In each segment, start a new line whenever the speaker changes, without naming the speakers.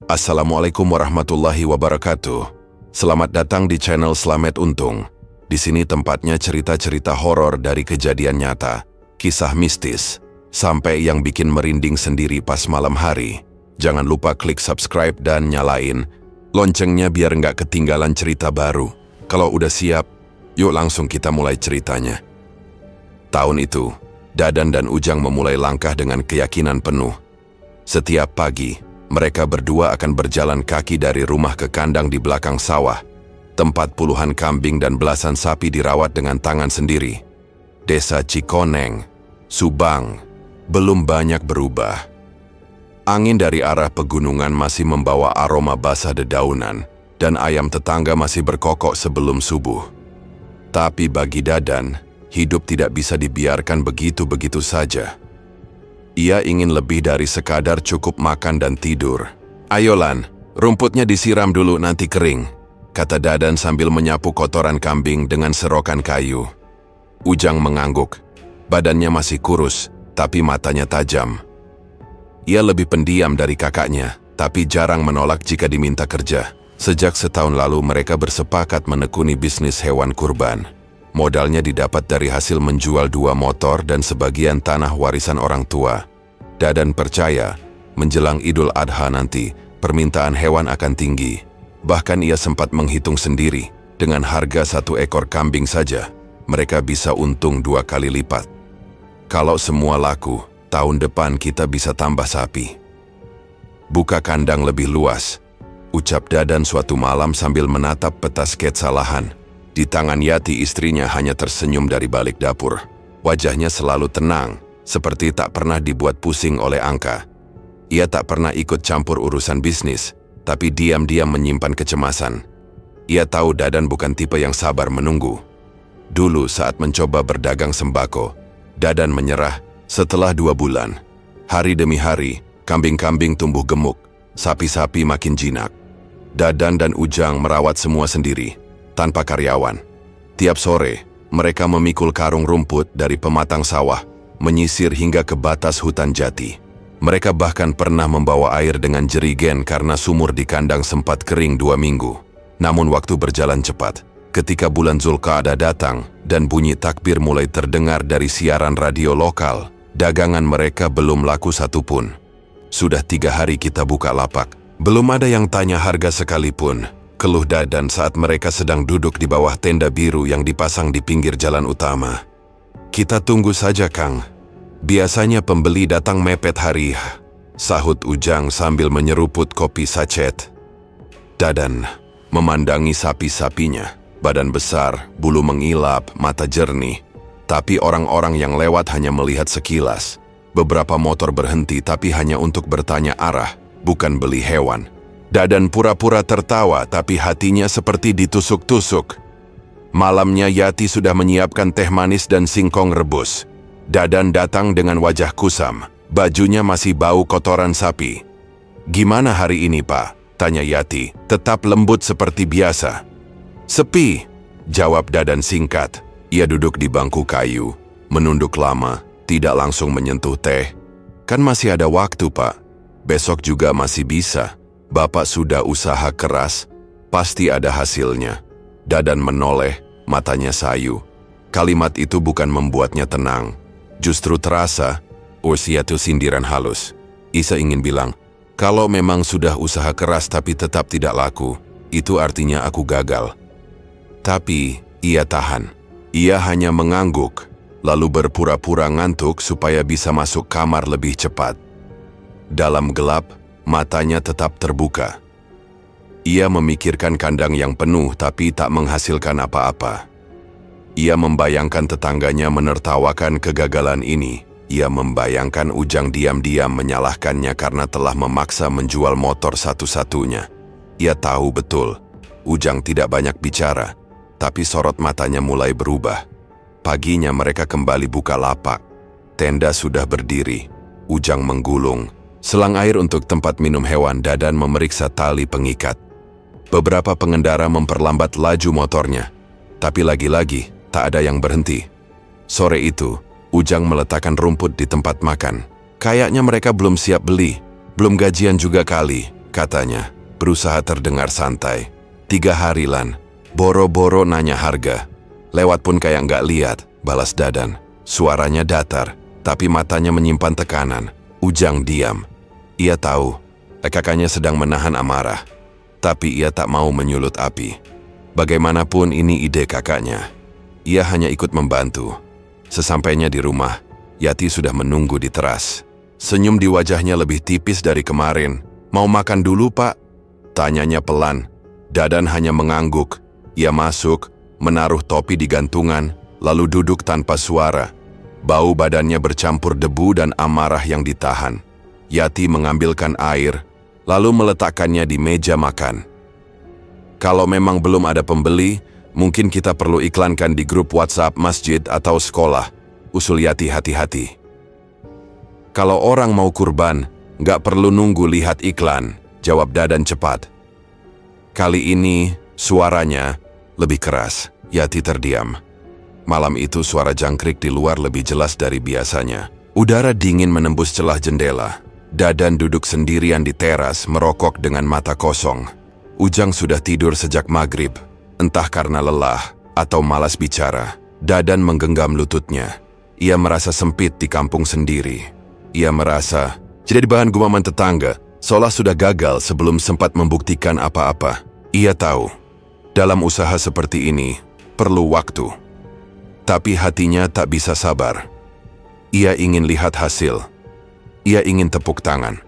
Assalamualaikum warahmatullahi wabarakatuh. Selamat datang di channel Slamet Untung. Di sini tempatnya cerita-cerita horor dari kejadian nyata, kisah mistis, sampai yang bikin merinding sendiri pas malam hari. Jangan lupa klik subscribe dan nyalain loncengnya biar nggak ketinggalan cerita baru. Kalau udah siap, yuk langsung kita mulai ceritanya. Tahun itu, Dadan dan Ujang memulai langkah dengan keyakinan penuh. Setiap pagi, mereka berdua akan berjalan kaki dari rumah ke kandang di belakang sawah, tempat puluhan kambing dan belasan sapi dirawat dengan tangan sendiri. Desa Cikoneng, Subang, belum banyak berubah. Angin dari arah pegunungan masih membawa aroma basah dedaunan, dan ayam tetangga masih berkokok sebelum subuh. Tapi bagi Dadan, hidup tidak bisa dibiarkan begitu-begitu saja. Ia ingin lebih dari sekadar cukup makan dan tidur. "Ayo Lan, rumputnya disiram dulu nanti kering," kata Dadan sambil menyapu kotoran kambing dengan serokan kayu. Ujang mengangguk. Badannya masih kurus, tapi matanya tajam. Ia lebih pendiam dari kakaknya, tapi jarang menolak jika diminta kerja. Sejak setahun lalu mereka bersepakat menekuni bisnis hewan kurban. Modalnya didapat dari hasil menjual 2 motor dan sebagian tanah warisan orang tua. Dadan percaya, menjelang Idul Adha nanti, permintaan hewan akan tinggi. Bahkan ia sempat menghitung sendiri, dengan harga 1 ekor kambing saja, mereka bisa untung 2 kali lipat. Kalau semua laku, tahun depan kita bisa tambah sapi. "Buka kandang lebih luas," ucap Dadan suatu malam sambil menatap peta sketsa lahan. Di tangan Yati istrinya hanya tersenyum dari balik dapur. Wajahnya selalu tenang, seperti tak pernah dibuat pusing oleh angka. Ia tak pernah ikut campur urusan bisnis, tapi diam-diam menyimpan kecemasan. Ia tahu Dadan bukan tipe yang sabar menunggu. Dulu saat mencoba berdagang sembako, Dadan menyerah setelah 2 bulan. Hari demi hari, kambing-kambing tumbuh gemuk, sapi-sapi makin jinak. Dadan dan Ujang merawat semua sendiri, tanpa karyawan. Tiap sore, mereka memikul karung rumput dari pematang sawah, menyisir hingga ke batas hutan jati. Mereka bahkan pernah membawa air dengan jerigen karena sumur di kandang sempat kering 2 minggu. Namun waktu berjalan cepat. Ketika bulan Zulqa'dah datang dan bunyi takbir mulai terdengar dari siaran radio lokal, dagangan mereka belum laku satupun. "Sudah 3 hari kita buka lapak, belum ada yang tanya harga sekalipun," keluh Dadan saat mereka sedang duduk di bawah tenda biru yang dipasang di pinggir jalan utama. "Kita tunggu saja, Kang. Biasanya pembeli datang mepet hari," sahut Ujang sambil menyeruput kopi sachet. Dadan memandangi sapi-sapinya, badan besar, bulu mengilap, mata jernih. Tapi orang-orang yang lewat hanya melihat sekilas. Beberapa motor berhenti tapi hanya untuk bertanya arah, bukan beli hewan. Dadan pura-pura tertawa, tapi hatinya seperti ditusuk-tusuk. Malamnya Yati sudah menyiapkan teh manis dan singkong rebus. Dadan datang dengan wajah kusam, bajunya masih bau kotoran sapi. "Gimana hari ini, Pak?" tanya Yati, tetap lembut seperti biasa. "Sepi," jawab Dadan singkat. Ia duduk di bangku kayu, menunduk lama, tidak langsung menyentuh teh. "Kan masih ada waktu, Pak. Besok juga masih bisa. Bapak sudah usaha keras, pasti ada hasilnya." Dadan menoleh, matanya sayu. Kalimat itu bukan membuatnya tenang, justru terasa, itu sindiran halus. Isa ingin bilang, kalau memang sudah usaha keras tapi tetap tidak laku, itu artinya aku gagal. Tapi, ia tahan. Ia hanya mengangguk, lalu berpura-pura ngantuk supaya bisa masuk kamar lebih cepat. Dalam gelap, matanya tetap terbuka. Ia memikirkan kandang yang penuh tapi tak menghasilkan apa-apa. Ia membayangkan tetangganya menertawakan kegagalan ini. Ia membayangkan Ujang diam-diam menyalahkannya karena telah memaksa menjual motor satu-satunya. Ia tahu betul, Ujang tidak banyak bicara, tapi sorot matanya mulai berubah. Paginya mereka kembali buka lapak. Tenda sudah berdiri. Ujang menggulung selang air untuk tempat minum hewan. Dadan memeriksa tali pengikat. Beberapa pengendara memperlambat laju motornya, tapi lagi-lagi tak ada yang berhenti. Sore itu, Ujang meletakkan rumput di tempat makan. Kayaknya mereka belum siap beli, belum gajian juga kali, katanya, berusaha terdengar santai. 3 hari, Lan. Boro-boro nanya harga. Lewat pun kayak nggak lihat, balas Dadan. Suaranya datar, tapi matanya menyimpan tekanan. Ujang diam. Ia tahu, kakaknya sedang menahan amarah. Tapi ia tak mau menyulut api. Bagaimanapun ini ide kakaknya. Ia hanya ikut membantu. Sesampainya di rumah, Yati sudah menunggu di teras. Senyum di wajahnya lebih tipis dari kemarin. Mau makan dulu, Pak? Tanyanya pelan. Dadan hanya mengangguk. Ia masuk, menaruh topi di gantungan, lalu duduk tanpa suara. Bau badannya bercampur debu dan amarah yang ditahan. Yati mengambilkan air, lalu meletakkannya di meja makan. Kalau memang belum ada pembeli, mungkin kita perlu iklankan di grup WhatsApp masjid atau sekolah, usul Yati hati-hati. Kalau orang mau kurban, nggak perlu nunggu lihat iklan, jawab Dadan cepat. Kali ini, suaranya lebih keras. Yati terdiam. Malam itu suara jangkrik di luar lebih jelas dari biasanya. Udara dingin menembus celah jendela. Dadan duduk sendirian di teras merokok dengan mata kosong. Ujang sudah tidur sejak maghrib. Entah karena lelah atau malas bicara. Dadan menggenggam lututnya. Ia merasa sempit di kampung sendiri. Ia merasa jadi bahan gumaman tetangga, seolah sudah gagal sebelum sempat membuktikan apa-apa. Ia tahu, dalam usaha seperti ini, perlu waktu. Tapi hatinya tak bisa sabar. Ia ingin lihat hasil. Ia ingin tepuk tangan.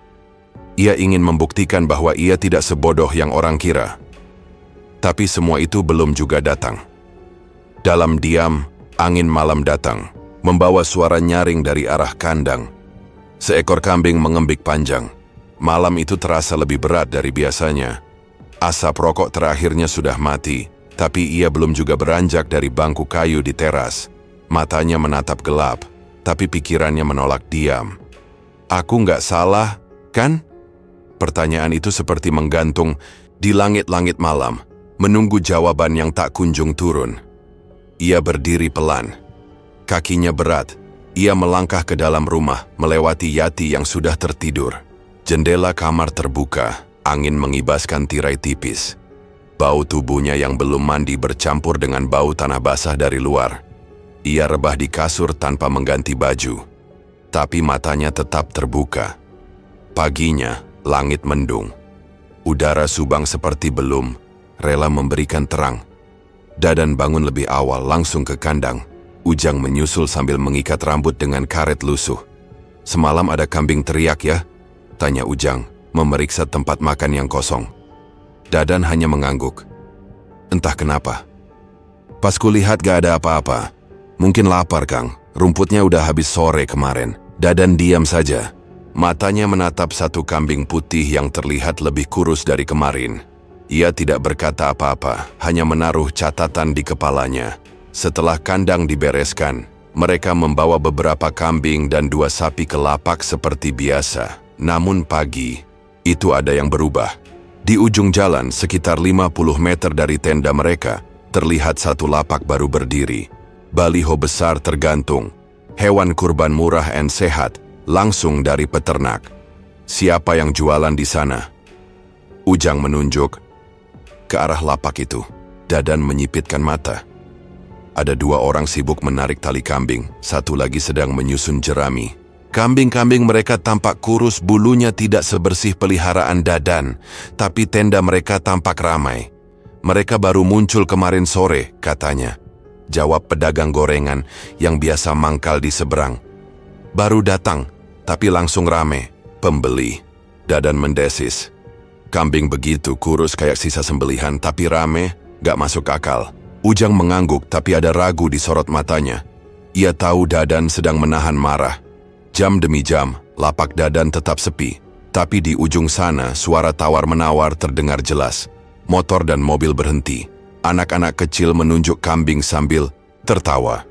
Ia ingin membuktikan bahwa ia tidak sebodoh yang orang kira. Tapi semua itu belum juga datang. Dalam diam, angin malam datang, membawa suara nyaring dari arah kandang. Seekor kambing mengembik panjang. Malam itu terasa lebih berat dari biasanya. Asap rokok terakhirnya sudah mati, tapi ia belum juga beranjak dari bangku kayu di teras. Matanya menatap gelap, tapi pikirannya menolak diam. Aku nggak salah, kan? Pertanyaan itu seperti menggantung di langit-langit malam, menunggu jawaban yang tak kunjung turun. Ia berdiri pelan. Kakinya berat. Ia melangkah ke dalam rumah, melewati Yati yang sudah tertidur. Jendela kamar terbuka, angin mengibaskan tirai tipis. Bau tubuhnya yang belum mandi bercampur dengan bau tanah basah dari luar. Ia rebah di kasur tanpa mengganti baju. Tapi matanya tetap terbuka. Paginya, langit mendung. Udara subang seperti belum rela memberikan terang. Dadan bangun lebih awal langsung ke kandang. Ujang menyusul sambil mengikat rambut dengan karet lusuh. Semalam ada kambing teriak ya? Tanya Ujang, memeriksa tempat makan yang kosong. Dadan hanya mengangguk. Entah kenapa. Pas kulihat gak ada apa-apa. Mungkin lapar, Kang. Rumputnya udah habis sore kemarin. Dadan diam saja. Matanya menatap satu kambing putih yang terlihat lebih kurus dari kemarin. Ia tidak berkata apa-apa, hanya menaruh catatan di kepalanya. Setelah kandang dibereskan, mereka membawa beberapa kambing dan 2 sapi ke lapak seperti biasa. Namun pagi, itu ada yang berubah. Di ujung jalan, sekitar 50 meter dari tenda mereka, terlihat satu lapak baru berdiri. Baliho besar tergantung. Hewan kurban murah dan sehat, langsung dari peternak. Siapa yang jualan di sana? Ujang menunjuk ke arah lapak itu. Dadan menyipitkan mata. Ada 2 orang sibuk menarik tali kambing, satu lagi sedang menyusun jerami. Kambing-kambing mereka tampak kurus, bulunya tidak sebersih peliharaan Dadan, tapi tenda mereka tampak ramai. Mereka baru muncul kemarin sore, katanya. Jawab pedagang gorengan yang biasa mangkal di seberang. Baru datang, tapi langsung rame. Pembeli. Dadan mendesis. Kambing begitu kurus kayak sisa sembelihan, tapi rame, gak masuk akal. Ujang mengangguk, tapi ada ragu di sorot matanya. Ia tahu Dadan sedang menahan marah. Jam demi jam, lapak Dadan tetap sepi. Tapi di ujung sana, suara tawar-menawar terdengar jelas. Motor dan mobil berhenti. Anak-anak kecil menunjuk kambing sambil tertawa.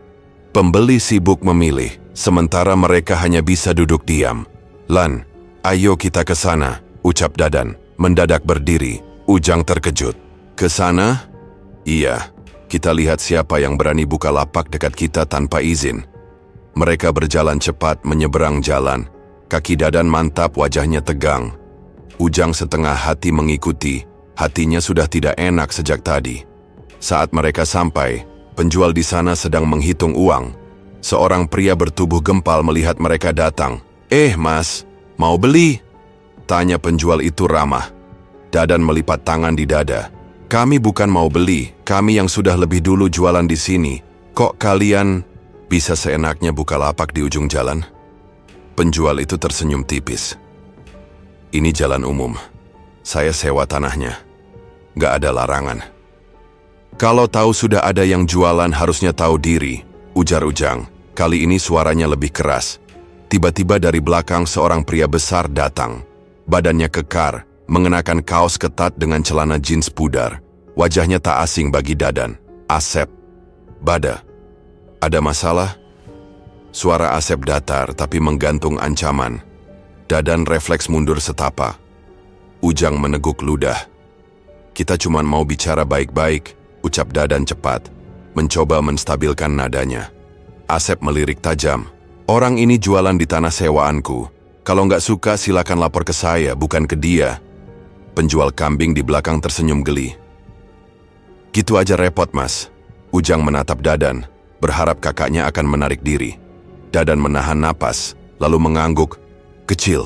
Pembeli sibuk memilih, sementara mereka hanya bisa duduk diam. Lan, ayo kita ke sana, ucap Dadan. Mendadak berdiri, Ujang terkejut. Ke sana? Iya. Kita lihat siapa yang berani buka lapak dekat kita tanpa izin. Mereka berjalan cepat menyeberang jalan. Kaki Dadan mantap, wajahnya tegang. Ujang setengah hati mengikuti, hatinya sudah tidak enak sejak tadi. Saat mereka sampai, penjual di sana sedang menghitung uang. Seorang pria bertubuh gempal melihat mereka datang. Mas, mau beli?" tanya penjual itu ramah. Dadan melipat tangan di dada. "Kami bukan mau beli, kami yang sudah lebih dulu jualan di sini. Kok kalian bisa seenaknya buka lapak di ujung jalan?" Penjual itu tersenyum tipis. "Ini jalan umum. Saya sewa tanahnya. Nggak ada larangan." "Kalau tahu sudah ada yang jualan harusnya tahu diri," ujar Ujang. Kali ini suaranya lebih keras. Tiba-tiba dari belakang seorang pria besar datang. Badannya kekar, mengenakan kaos ketat dengan celana jeans pudar. Wajahnya tak asing bagi Dadan. "Asep." "Bada, ada masalah?" Suara Asep datar tapi menggantung ancaman. Dadan refleks mundur setapak. Ujang meneguk ludah. "Kita cuma mau bicara baik-baik," ucap Dadan cepat, mencoba menstabilkan nadanya. Asep melirik tajam. "Orang ini jualan di tanah sewaanku. Kalau nggak suka silakan lapor ke saya, bukan ke dia." Penjual kambing di belakang tersenyum geli. "Gitu aja repot, Mas." Ujang menatap Dadan, berharap kakaknya akan menarik diri. Dadan menahan napas, lalu mengangguk. "Kecil.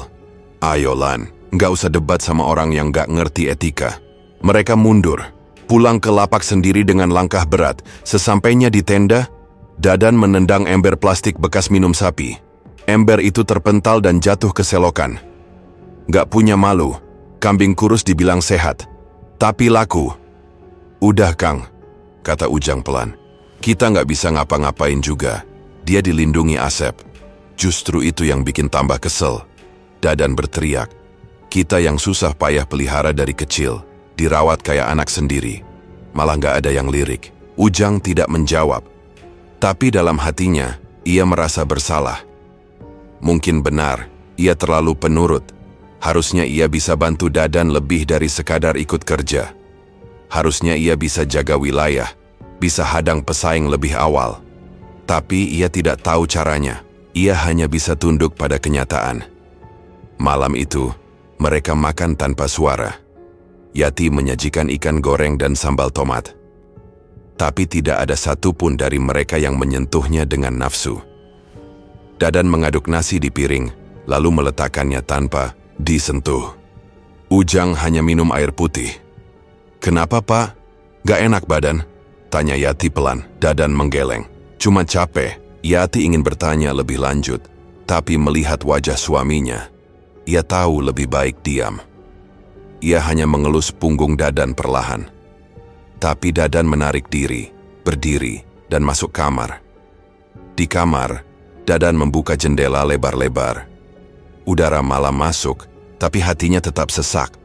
Ayo Lan, nggak usah debat sama orang yang nggak ngerti etika." Mereka mundur, pulang ke lapak sendiri dengan langkah berat. Sesampainya di tenda, Dadan menendang ember plastik bekas minum sapi. Ember itu terpental dan jatuh ke selokan. "Nggak punya malu, kambing kurus dibilang sehat, tapi laku." "Udah Kang," kata Ujang pelan. "Kita nggak bisa ngapa-ngapain juga. Dia dilindungi Asep." Justru itu yang bikin tambah kesel. Dadan berteriak. "Kita yang susah payah pelihara dari kecil, dirawat kayak anak sendiri. Malah nggak ada yang lirik." Ujang tidak menjawab. Tapi dalam hatinya, ia merasa bersalah. Mungkin benar, ia terlalu penurut. Harusnya ia bisa bantu Dadan lebih dari sekadar ikut kerja. Harusnya ia bisa jaga wilayah, bisa hadang pesaing lebih awal. Tapi ia tidak tahu caranya. Ia hanya bisa tunduk pada kenyataan. Malam itu, mereka makan tanpa suara. Yati menyajikan ikan goreng dan sambal tomat. Tapi tidak ada satupun dari mereka yang menyentuhnya dengan nafsu. Dadan mengaduk nasi di piring, lalu meletakkannya tanpa disentuh. Ujang hanya minum air putih. "Kenapa, Pak? Gak enak badan?" tanya Yati pelan. Dadan menggeleng. "Cuma capek." Yati ingin bertanya lebih lanjut, tapi melihat wajah suaminya, ia tahu lebih baik diam. Ia hanya mengelus punggung Dadan perlahan. Tapi Dadan menarik diri, berdiri, dan masuk kamar. Di kamar, Dadan membuka jendela lebar-lebar. Udara malam masuk, tapi hatinya tetap sesak.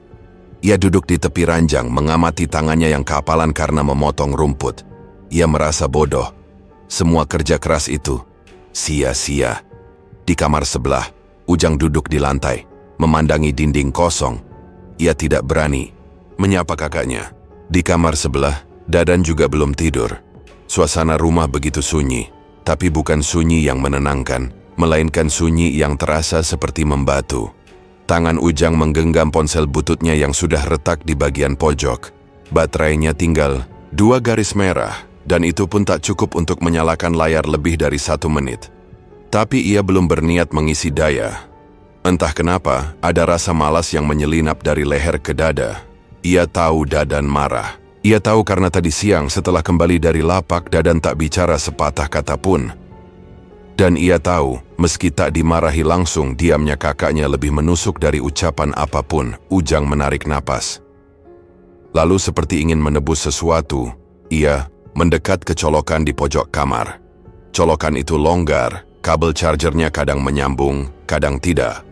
Ia duduk di tepi ranjang mengamati tangannya yang keapalan karena memotong rumput. Ia merasa bodoh. Semua kerja keras itu sia-sia. Di kamar sebelah, Ujang duduk di lantai, memandangi dinding kosong. Ia tidak berani menyapa kakaknya. Di kamar sebelah, Dadan juga belum tidur. Suasana rumah begitu sunyi, tapi bukan sunyi yang menenangkan, melainkan sunyi yang terasa seperti membatu. Tangan Ujang menggenggam ponsel bututnya yang sudah retak di bagian pojok. Baterainya tinggal 2 garis merah, dan itu pun tak cukup untuk menyalakan layar lebih dari 1 menit. Tapi ia belum berniat mengisi daya. Entah kenapa, ada rasa malas yang menyelinap dari leher ke dada. Ia tahu Dadan marah. Ia tahu karena tadi siang setelah kembali dari lapak, Dadan tak bicara sepatah kata pun. Dan ia tahu, meski tak dimarahi langsung, diamnya kakaknya lebih menusuk dari ucapan apapun. Ujang menarik napas. Lalu seperti ingin menebus sesuatu, ia mendekat ke colokan di pojok kamar. Colokan itu longgar, kabel chargernya kadang menyambung, kadang tidak.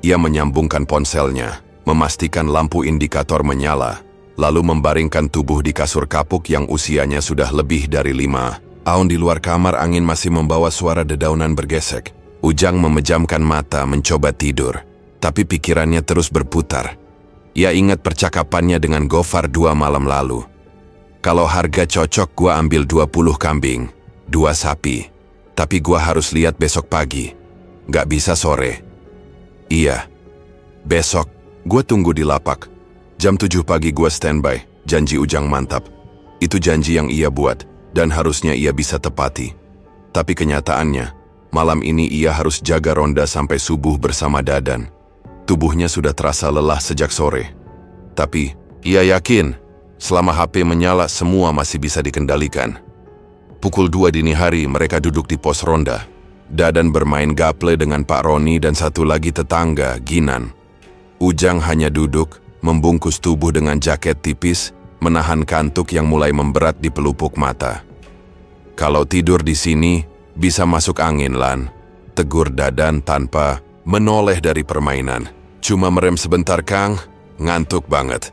Ia menyambungkan ponselnya, memastikan lampu indikator menyala, lalu membaringkan tubuh di kasur kapuk yang usianya sudah lebih dari 5 tahun. Di luar kamar angin masih membawa suara dedaunan bergesek. Ujang memejamkan mata mencoba tidur, tapi pikirannya terus berputar. Ia ingat percakapannya dengan Gofar 2 malam lalu. Kalau harga cocok gua ambil 20 kambing, 2 sapi. Tapi gua harus lihat besok pagi. Gak bisa sore. Iya, besok. Gue tunggu di lapak. Jam 7 pagi gue standby, janji Ujang mantap. Itu janji yang ia buat, dan harusnya ia bisa tepati. Tapi kenyataannya, malam ini ia harus jaga ronda sampai subuh bersama Dadan. Tubuhnya sudah terasa lelah sejak sore. Tapi, ia yakin, selama HP menyala semua masih bisa dikendalikan. Pukul 2 dini hari mereka duduk di pos ronda. Dadan bermain gaple dengan Pak Roni dan satu lagi tetangga, Ginan. Ujang hanya duduk, membungkus tubuh dengan jaket tipis, menahan kantuk yang mulai memberat di pelupuk mata. Kalau tidur di sini, bisa masuk angin, Lan. Tegur Dadan tanpa menoleh dari permainan. Cuma merem sebentar, Kang. Ngantuk banget.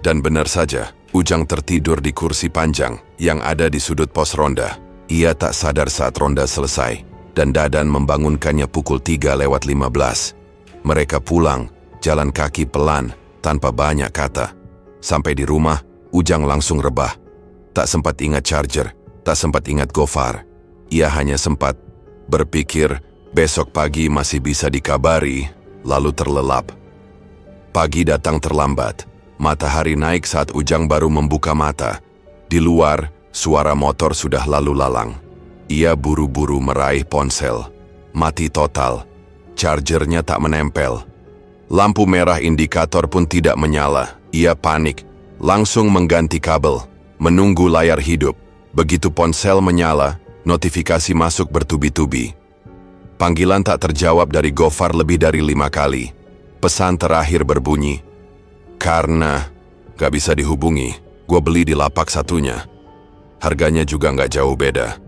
Dan benar saja, Ujang tertidur di kursi panjang yang ada di sudut pos ronda. Ia tak sadar saat ronda selesai, dan Dadan membangunkannya pukul 3:15. Mereka pulang, jalan kaki pelan, tanpa banyak kata. Sampai di rumah, Ujang langsung rebah. Tak sempat ingat charger, tak sempat ingat Gofar. Ia hanya sempat berpikir besok pagi masih bisa dikabari, lalu terlelap. Pagi datang terlambat. Matahari naik saat Ujang baru membuka mata. Di luar, suara motor sudah lalu lalang. Ia buru-buru meraih ponsel. Mati total. Chargernya tak menempel. Lampu merah indikator pun tidak menyala. Ia panik. Langsung mengganti kabel. Menunggu layar hidup. Begitu ponsel menyala, notifikasi masuk bertubi-tubi. Panggilan tak terjawab dari Gofar lebih dari 5 kali. Pesan terakhir berbunyi, "Karena gak bisa dihubungi, gue beli di lapak satunya. Harganya juga gak jauh beda."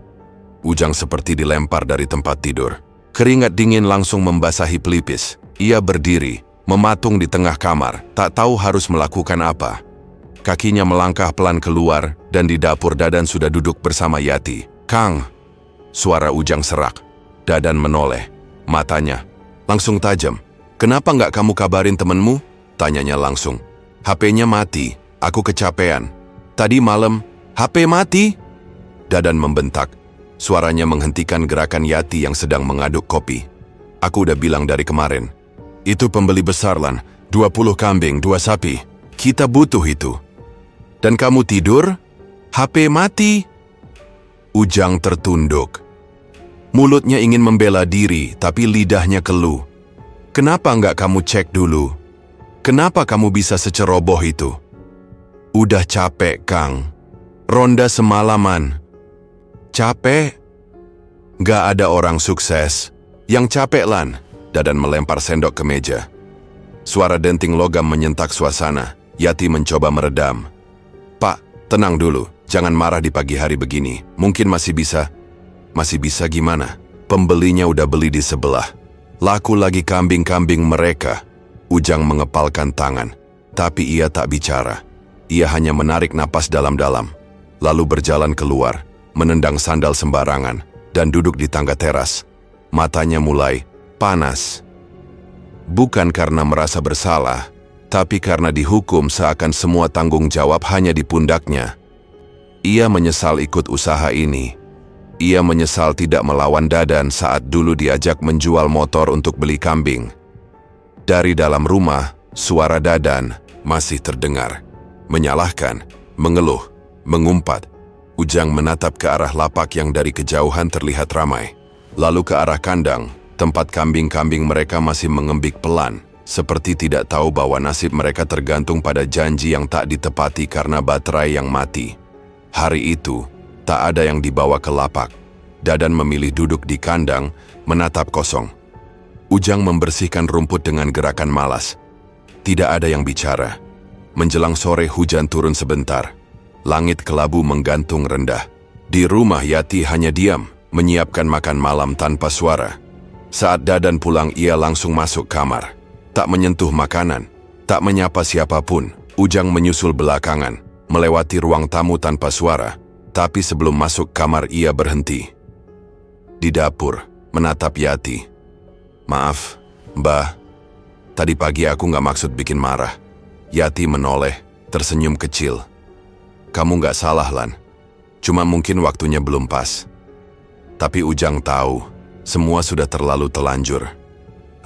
Ujang seperti dilempar dari tempat tidur. Keringat dingin langsung membasahi pelipis. Ia berdiri, mematung di tengah kamar, tak tahu harus melakukan apa. Kakinya melangkah pelan keluar, dan di dapur Dadan sudah duduk bersama Yati. "Kang!" Suara Ujang serak. Dadan menoleh. Matanya langsung tajam. "Kenapa nggak kamu kabarin temenmu?" Tanyanya langsung. "HP-nya mati, aku kecapean." "Tadi malam, HP mati?" Dadan membentak. Suaranya menghentikan gerakan Yati yang sedang mengaduk kopi. "Aku udah bilang dari kemarin. Itu pembeli besar, Lan. 20 kambing, 2 sapi. Kita butuh itu. Dan kamu tidur? HP mati?" Ujang tertunduk. Mulutnya ingin membela diri, tapi lidahnya keluh. "Kenapa nggak kamu cek dulu? Kenapa kamu bisa seceroboh itu?" "Udah capek, Kang. Ronda semalaman." "Capek? Nggak ada orang sukses yang capek, Lan." Dadan melempar sendok ke meja. Suara denting logam menyentak suasana. Yati mencoba meredam. "Pak, tenang dulu. Jangan marah di pagi hari begini. Mungkin masih bisa." "Masih bisa gimana? Pembelinya udah beli di sebelah. Laku lagi kambing-kambing mereka." Ujang mengepalkan tangan. Tapi ia tak bicara. Ia hanya menarik napas dalam-dalam. Lalu berjalan keluar, menendang sandal sembarangan, dan duduk di tangga teras. Matanya mulai panas. Bukan karena merasa bersalah, tapi karena dihukum seakan semua tanggung jawab hanya di pundaknya. Ia menyesal ikut usaha ini. Ia menyesal tidak melawan Dadan saat dulu diajak menjual motor untuk beli kambing. Dari dalam rumah, suara Dadan masih terdengar. Menyalahkan, mengeluh, mengumpat. Ujang menatap ke arah lapak yang dari kejauhan terlihat ramai. Lalu ke arah kandang, tempat kambing-kambing mereka masih mengembik pelan, seperti tidak tahu bahwa nasib mereka tergantung pada janji yang tak ditepati karena baterai yang mati. Hari itu, tak ada yang dibawa ke lapak. Dadan memilih duduk di kandang, menatap kosong. Ujang membersihkan rumput dengan gerakan malas. Tidak ada yang bicara. Menjelang sore hujan turun sebentar. Langit kelabu menggantung rendah. Di rumah Yati hanya diam, menyiapkan makan malam tanpa suara. Saat Dadan pulang ia langsung masuk kamar. Tak menyentuh makanan, tak menyapa siapapun. Ujang menyusul belakangan, melewati ruang tamu tanpa suara. Tapi sebelum masuk kamar ia berhenti. Di dapur, menatap Yati. "Maaf, Mbah. Tadi pagi aku nggak maksud bikin marah." Yati menoleh, tersenyum kecil. "Kamu nggak salah, Lan. Cuma mungkin waktunya belum pas." Tapi Ujang tahu, semua sudah terlalu telanjur.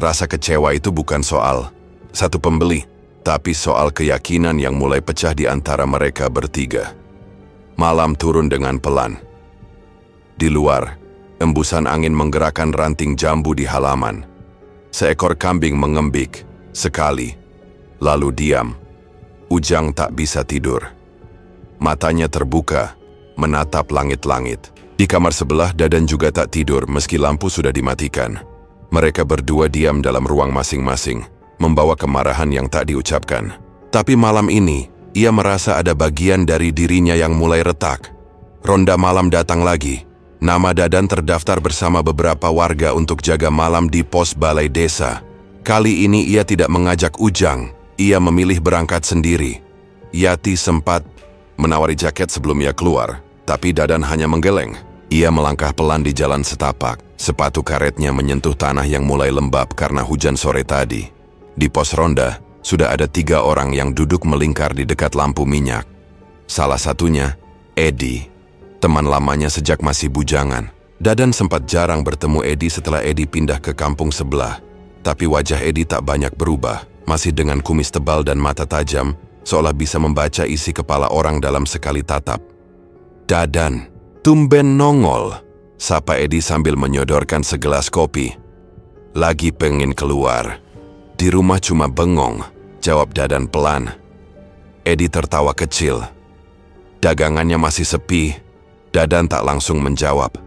Rasa kecewa itu bukan soal satu pembeli, tapi soal keyakinan yang mulai pecah di antara mereka bertiga. Malam turun dengan pelan. Di luar, embusan angin menggerakkan ranting jambu di halaman. Seekor kambing mengembik sekali, lalu diam. Ujang tak bisa tidur. Matanya terbuka, menatap langit-langit. Di kamar sebelah, Dadan juga tak tidur meski lampu sudah dimatikan. Mereka berdua diam dalam ruang masing-masing, membawa kemarahan yang tak diucapkan. Tapi malam ini, ia merasa ada bagian dari dirinya yang mulai retak. Ronda malam datang lagi. Nama Dadan terdaftar bersama beberapa warga untuk jaga malam di pos balai desa. Kali ini ia tidak mengajak Ujang, ia memilih berangkat sendiri. Yati sempat menawari jaket sebelum ia keluar, tapi Dadan hanya menggeleng. Ia melangkah pelan di jalan setapak, sepatu karetnya menyentuh tanah yang mulai lembab karena hujan sore tadi. Di pos ronda, sudah ada 3 orang yang duduk melingkar di dekat lampu minyak. Salah satunya, Edi, teman lamanya sejak masih bujangan. Dadan sempat jarang bertemu Edi setelah Edi pindah ke kampung sebelah. Tapi wajah Edi tak banyak berubah, masih dengan kumis tebal dan mata tajam, seolah bisa membaca isi kepala orang dalam sekali tatap. Dadan, tumben nongol, sapa Edi sambil menyodorkan segelas kopi. Lagi pengen keluar. Di rumah cuma bengong, jawab Dadan pelan. Edi tertawa kecil. Dagangannya masih sepi. Dadan tak langsung menjawab.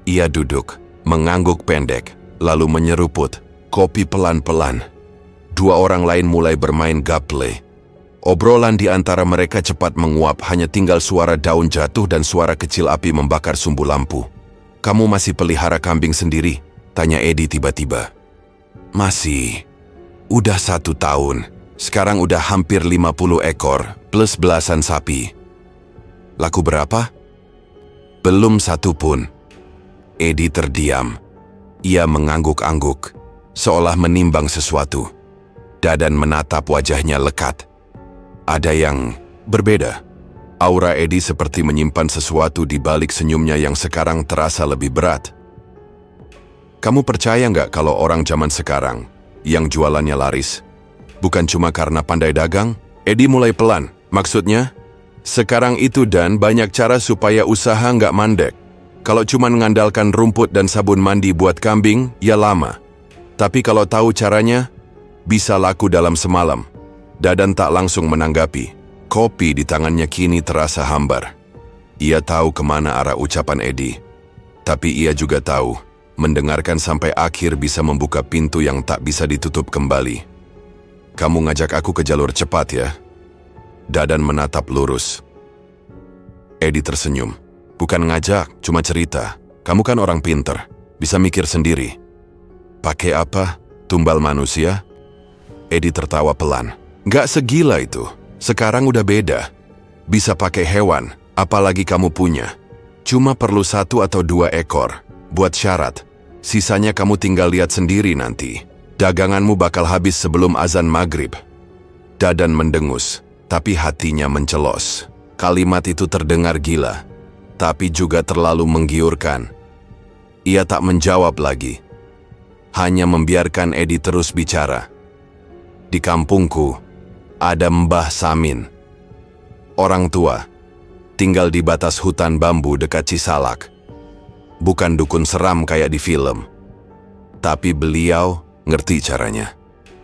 Ia duduk, mengangguk pendek, lalu menyeruput kopi pelan-pelan. 2 orang lain mulai bermain gaple. Obrolan di antara mereka cepat menguap, hanya tinggal suara daun jatuh dan suara kecil api membakar sumbu lampu. "Kamu masih pelihara kambing sendiri?" tanya Edi tiba-tiba. "Masih. Udah 1 tahun. Sekarang udah hampir 50 ekor, plus belasan sapi." "Laku berapa?" "Belum 1 pun." Edi terdiam. Ia mengangguk-angguk, seolah menimbang sesuatu. Dadan menatap wajahnya lekat. Ada yang berbeda. Aura Edi seperti menyimpan sesuatu di balik senyumnya yang sekarang terasa lebih berat. "Kamu percaya nggak kalau orang zaman sekarang yang jualannya laris bukan cuma karena pandai dagang?" Edi mulai pelan. "Maksudnya? Sekarang itu dan banyak cara supaya usaha nggak mandek. Kalau cuma mengandalkan rumput dan sabun mandi buat kambing, ya lama. Tapi kalau tahu caranya, bisa laku dalam semalam." Dadan tak langsung menanggapi. Kopi di tangannya kini terasa hambar. Ia tahu kemana arah ucapan Edi. Tapi ia juga tahu, mendengarkan sampai akhir bisa membuka pintu yang tak bisa ditutup kembali. "Kamu ngajak aku ke jalur cepat ya?" Dadan menatap lurus. Edi tersenyum. "Bukan ngajak, cuma cerita. Kamu kan orang pinter, bisa mikir sendiri." "Pakai apa? Tumbal manusia?" Edi tertawa pelan. "Nggak segila itu. Sekarang udah beda. Bisa pakai hewan, apalagi kamu punya. Cuma perlu 1 atau 2 ekor. Buat syarat. Sisanya kamu tinggal lihat sendiri nanti. Daganganmu bakal habis sebelum azan maghrib." Dadan mendengus, tapi hatinya mencelos. Kalimat itu terdengar gila, tapi juga terlalu menggiurkan. Ia tak menjawab lagi. Hanya membiarkan Edi terus bicara. "Di kampungku, ada Mbah Samin. Orang tua, tinggal di batas hutan bambu dekat Cisalak. Bukan dukun seram kayak di film. Tapi beliau ngerti caranya.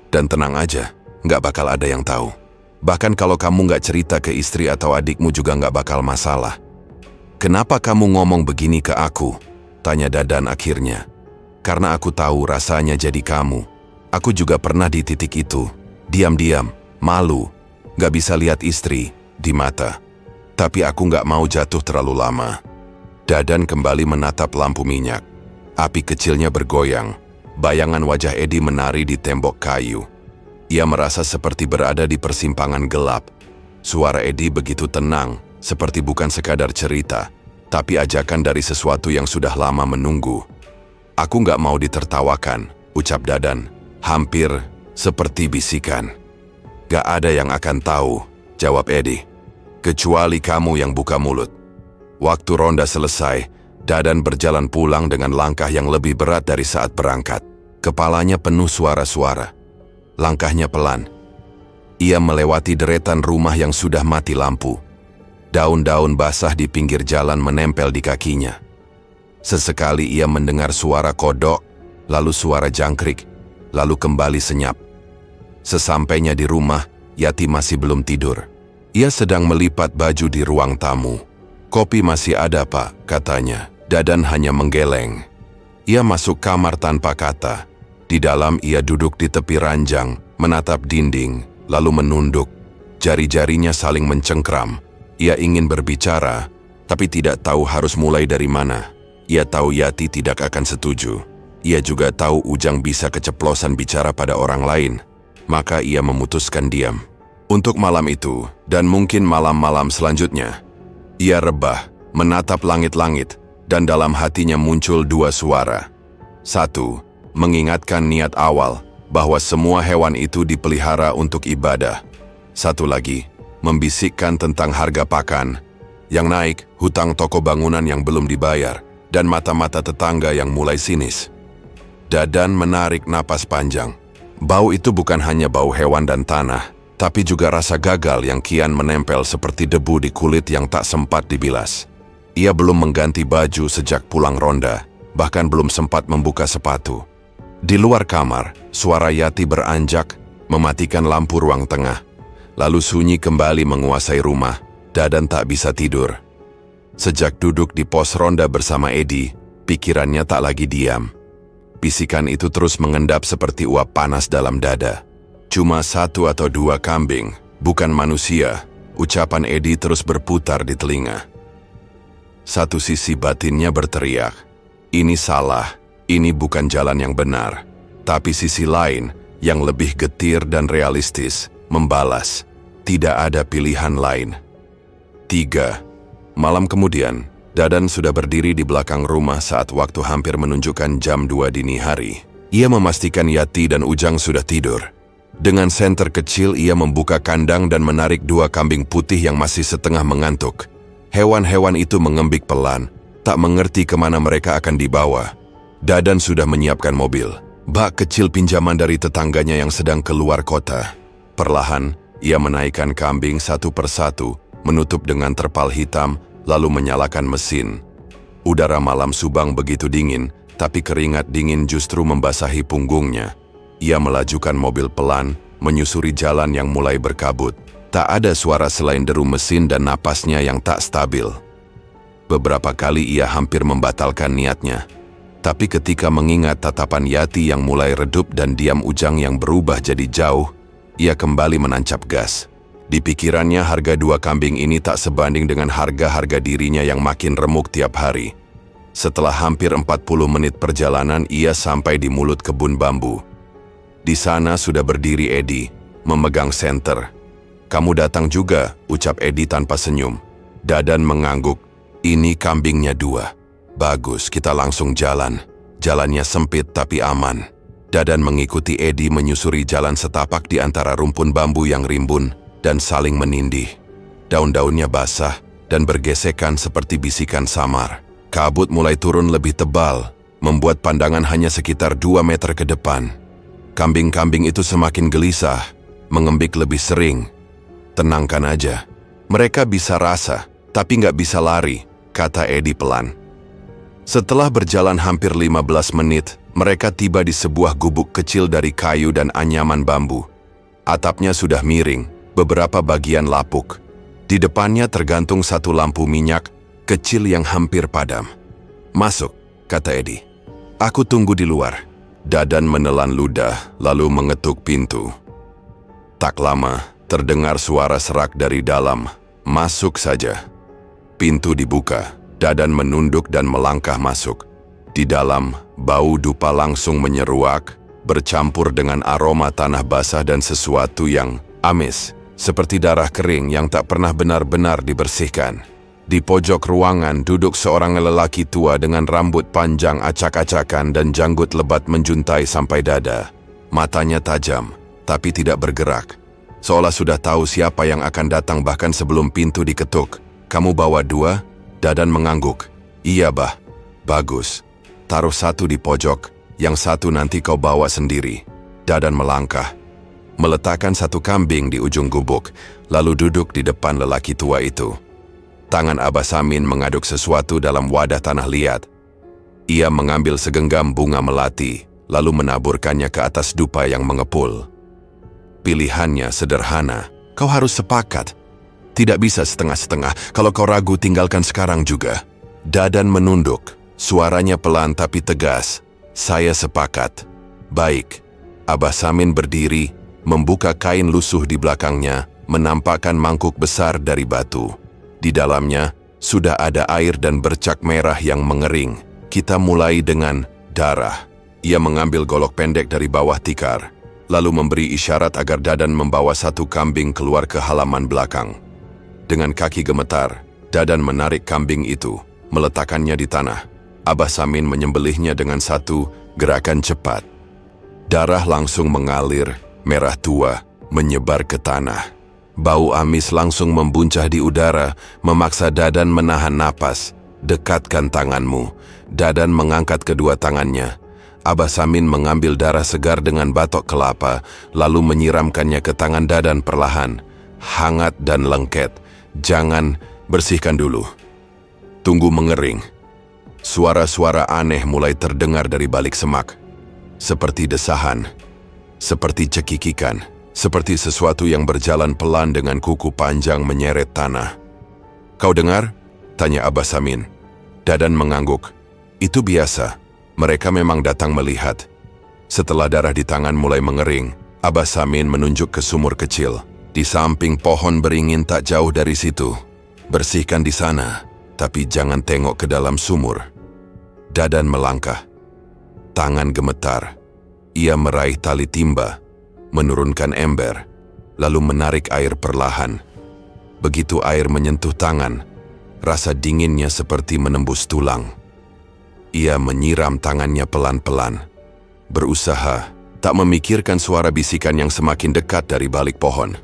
Dan tenang aja, nggak bakal ada yang tahu. Bahkan kalau kamu nggak cerita ke istri atau adikmu juga nggak bakal masalah." "Kenapa kamu ngomong begini ke aku?" tanya Dadan akhirnya. "Karena aku tahu rasanya jadi kamu. Aku juga pernah di titik itu. Diam-diam, malu, gak bisa lihat istri di mata. Tapi aku gak mau jatuh terlalu lama." Dadan kembali menatap lampu minyak. Api kecilnya bergoyang. Bayangan wajah Edi menari di tembok kayu. Ia merasa seperti berada di persimpangan gelap. Suara Edi begitu tenang, seperti bukan sekadar cerita, tapi ajakan dari sesuatu yang sudah lama menunggu. "Aku gak mau ditertawakan," ucap Dadan, hampir seperti bisikan. "Gak ada yang akan tahu," jawab Edi. "Kecuali kamu yang buka mulut." Waktu ronda selesai, Dadan berjalan pulang dengan langkah yang lebih berat dari saat berangkat. Kepalanya penuh suara-suara. Langkahnya pelan, Ia melewati deretan rumah yang sudah mati lampu. Daun-daun basah di pinggir jalan menempel di kakinya. Sesekali ia mendengar suara kodok, lalu suara jangkrik, lalu kembali senyap. Sesampainya di rumah, Yati masih belum tidur. Ia sedang melipat baju di ruang tamu. "Kopi masih ada, Pak," katanya. Dadan hanya menggeleng. Ia masuk kamar tanpa kata. Di dalam ia duduk di tepi ranjang, menatap dinding, lalu menunduk. Jari-jarinya saling mencengkram. Ia ingin berbicara, tapi tidak tahu harus mulai dari mana. Ia tahu Yati tidak akan setuju. Ia juga tahu Ujang bisa keceplosan bicara pada orang lain. Maka ia memutuskan diam. Untuk malam itu, dan mungkin malam-malam selanjutnya, ia rebah, menatap langit-langit, dan dalam hatinya muncul dua suara. Satu, mengingatkan niat awal, bahwa semua hewan itu dipelihara untuk ibadah. Satu lagi, membisikkan tentang harga pakan yang naik, hutang toko bangunan yang belum dibayar, dan mata-mata tetangga yang mulai sinis. Dadan menarik napas panjang. Bau itu bukan hanya bau hewan dan tanah, tapi juga rasa gagal yang kian menempel seperti debu di kulit yang tak sempat dibilas. Ia belum mengganti baju sejak pulang ronda, bahkan belum sempat membuka sepatu. Di luar kamar, suara Yati beranjak, mematikan lampu ruang tengah. Lalu sunyi kembali menguasai rumah. Dadan tak bisa tidur. Sejak duduk di pos ronda bersama Edi, pikirannya tak lagi diam. Bisikan itu terus mengendap seperti uap panas dalam dada. "Cuma 1 atau 2 kambing, bukan manusia," ucapan Edi terus berputar di telinga. Satu sisi batinnya berteriak, "Ini salah, ini bukan jalan yang benar." Tapi sisi lain, yang lebih getir dan realistis, membalas, "Tidak ada pilihan lain." 3. Malam kemudian, Dadan sudah berdiri di belakang rumah saat waktu hampir menunjukkan jam 2 dini hari. Ia memastikan Yati dan Ujang sudah tidur. Dengan senter kecil ia membuka kandang dan menarik 2 kambing putih yang masih setengah mengantuk. Hewan-hewan itu mengembik pelan, tak mengerti kemana mereka akan dibawa. Dadan sudah menyiapkan mobil, bak kecil pinjaman dari tetangganya yang sedang keluar kota. Perlahan, ia menaikkan kambing satu persatu, menutup dengan terpal hitam, lalu menyalakan mesin. Udara malam Subang begitu dingin, tapi keringat dingin justru membasahi punggungnya. Ia melajukan mobil pelan, menyusuri jalan yang mulai berkabut. Tak ada suara selain deru mesin dan napasnya yang tak stabil. Beberapa kali ia hampir membatalkan niatnya. Tapi ketika mengingat tatapan Yati yang mulai redup dan diam Ujang yang berubah jadi jauh, ia kembali menancap gas. Di pikirannya harga 2 kambing ini tak sebanding dengan harga-harga dirinya yang makin remuk tiap hari. Setelah hampir 40 menit perjalanan, ia sampai di mulut kebun bambu. Di sana sudah berdiri Edi, memegang senter. "Kamu datang juga," ucap Edi tanpa senyum. Dadan mengangguk. "Ini kambingnya 2. Bagus, kita langsung jalan." Jalannya sempit tapi aman. Dadan mengikuti Edi menyusuri jalan setapak di antara rumpun bambu yang rimbun dan saling menindih. Daun-daunnya basah dan bergesekan seperti bisikan samar. Kabut mulai turun lebih tebal, membuat pandangan hanya sekitar 2 meter ke depan. Kambing-kambing itu semakin gelisah, mengembik lebih sering. "Tenangkan aja. Mereka bisa rasa, tapi nggak bisa lari," kata Edi pelan. Setelah berjalan hampir 15 menit, mereka tiba di sebuah gubuk kecil dari kayu dan anyaman bambu. Atapnya sudah miring, beberapa bagian lapuk. Di depannya tergantung 1 lampu minyak kecil yang hampir padam. "Masuk," kata Edi. "Aku tunggu di luar." Dadan menelan ludah, lalu mengetuk pintu. Tak lama, terdengar suara serak dari dalam. "Masuk saja." Pintu dibuka. Dadan menunduk dan melangkah masuk. Di dalam, bau dupa langsung menyeruak, bercampur dengan aroma tanah basah dan sesuatu yang amis, seperti darah kering yang tak pernah benar-benar dibersihkan. Di pojok ruangan duduk seorang lelaki tua dengan rambut panjang acak-acakan dan janggut lebat menjuntai sampai dada. Matanya tajam, tapi tidak bergerak. Seolah sudah tahu siapa yang akan datang bahkan sebelum pintu diketuk. "Kamu bawa 2? Dadan mengangguk. "Iya, Bah." "Bagus. Taruh 1 di pojok, yang 1 nanti kau bawa sendiri." Dadan melangkah. meletakkan satu kambing di ujung gubuk, lalu duduk di depan lelaki tua itu. Tangan Abah Samin mengaduk sesuatu dalam wadah tanah liat. Ia mengambil segenggam bunga melati, lalu menaburkannya ke atas dupa yang mengepul. Pilihannya sederhana, kau harus sepakat. Tidak bisa setengah-setengah, kalau kau ragu tinggalkan sekarang juga. Dadan menunduk, suaranya pelan tapi tegas. Saya sepakat. Baik. Abah Samin berdiri, membuka kain lusuh di belakangnya, menampakkan mangkuk besar dari batu. Di dalamnya, sudah ada air dan bercak merah yang mengering. Kita mulai dengan darah. Ia mengambil golok pendek dari bawah tikar, lalu memberi isyarat agar Dadan membawa satu kambing keluar ke halaman belakang. Dengan kaki gemetar, Dadan menarik kambing itu, meletakkannya di tanah. Abah Samin menyembelihnya dengan satu gerakan cepat. Darah langsung mengalir, merah tua, menyebar ke tanah. Bau amis langsung membuncah di udara, memaksa Dadan menahan napas. Dekatkan tanganmu. Dadan mengangkat kedua tangannya. Abah Samin mengambil darah segar dengan batok kelapa, lalu menyiramkannya ke tangan Dadan perlahan. Hangat dan lengket. Jangan, bersihkan dulu. Tunggu mengering. Suara-suara aneh mulai terdengar dari balik semak. Seperti desahan, seperti cekikikan, seperti sesuatu yang berjalan pelan dengan kuku panjang menyeret tanah. Kau dengar? Tanya Abah Samin. Dadan mengangguk. Itu biasa. Mereka memang datang melihat. Setelah darah di tangan mulai mengering, Abah Samin menunjuk ke sumur kecil. Di samping pohon beringin tak jauh dari situ. Bersihkan di sana, tapi jangan tengok ke dalam sumur. Dadan melangkah. Tangan gemetar. Ia meraih tali timba, menurunkan ember, lalu menarik air perlahan. Begitu air menyentuh tangan, rasa dinginnya seperti menembus tulang. Ia menyiram tangannya pelan-pelan, berusaha tak memikirkan suara bisikan yang semakin dekat dari balik pohon.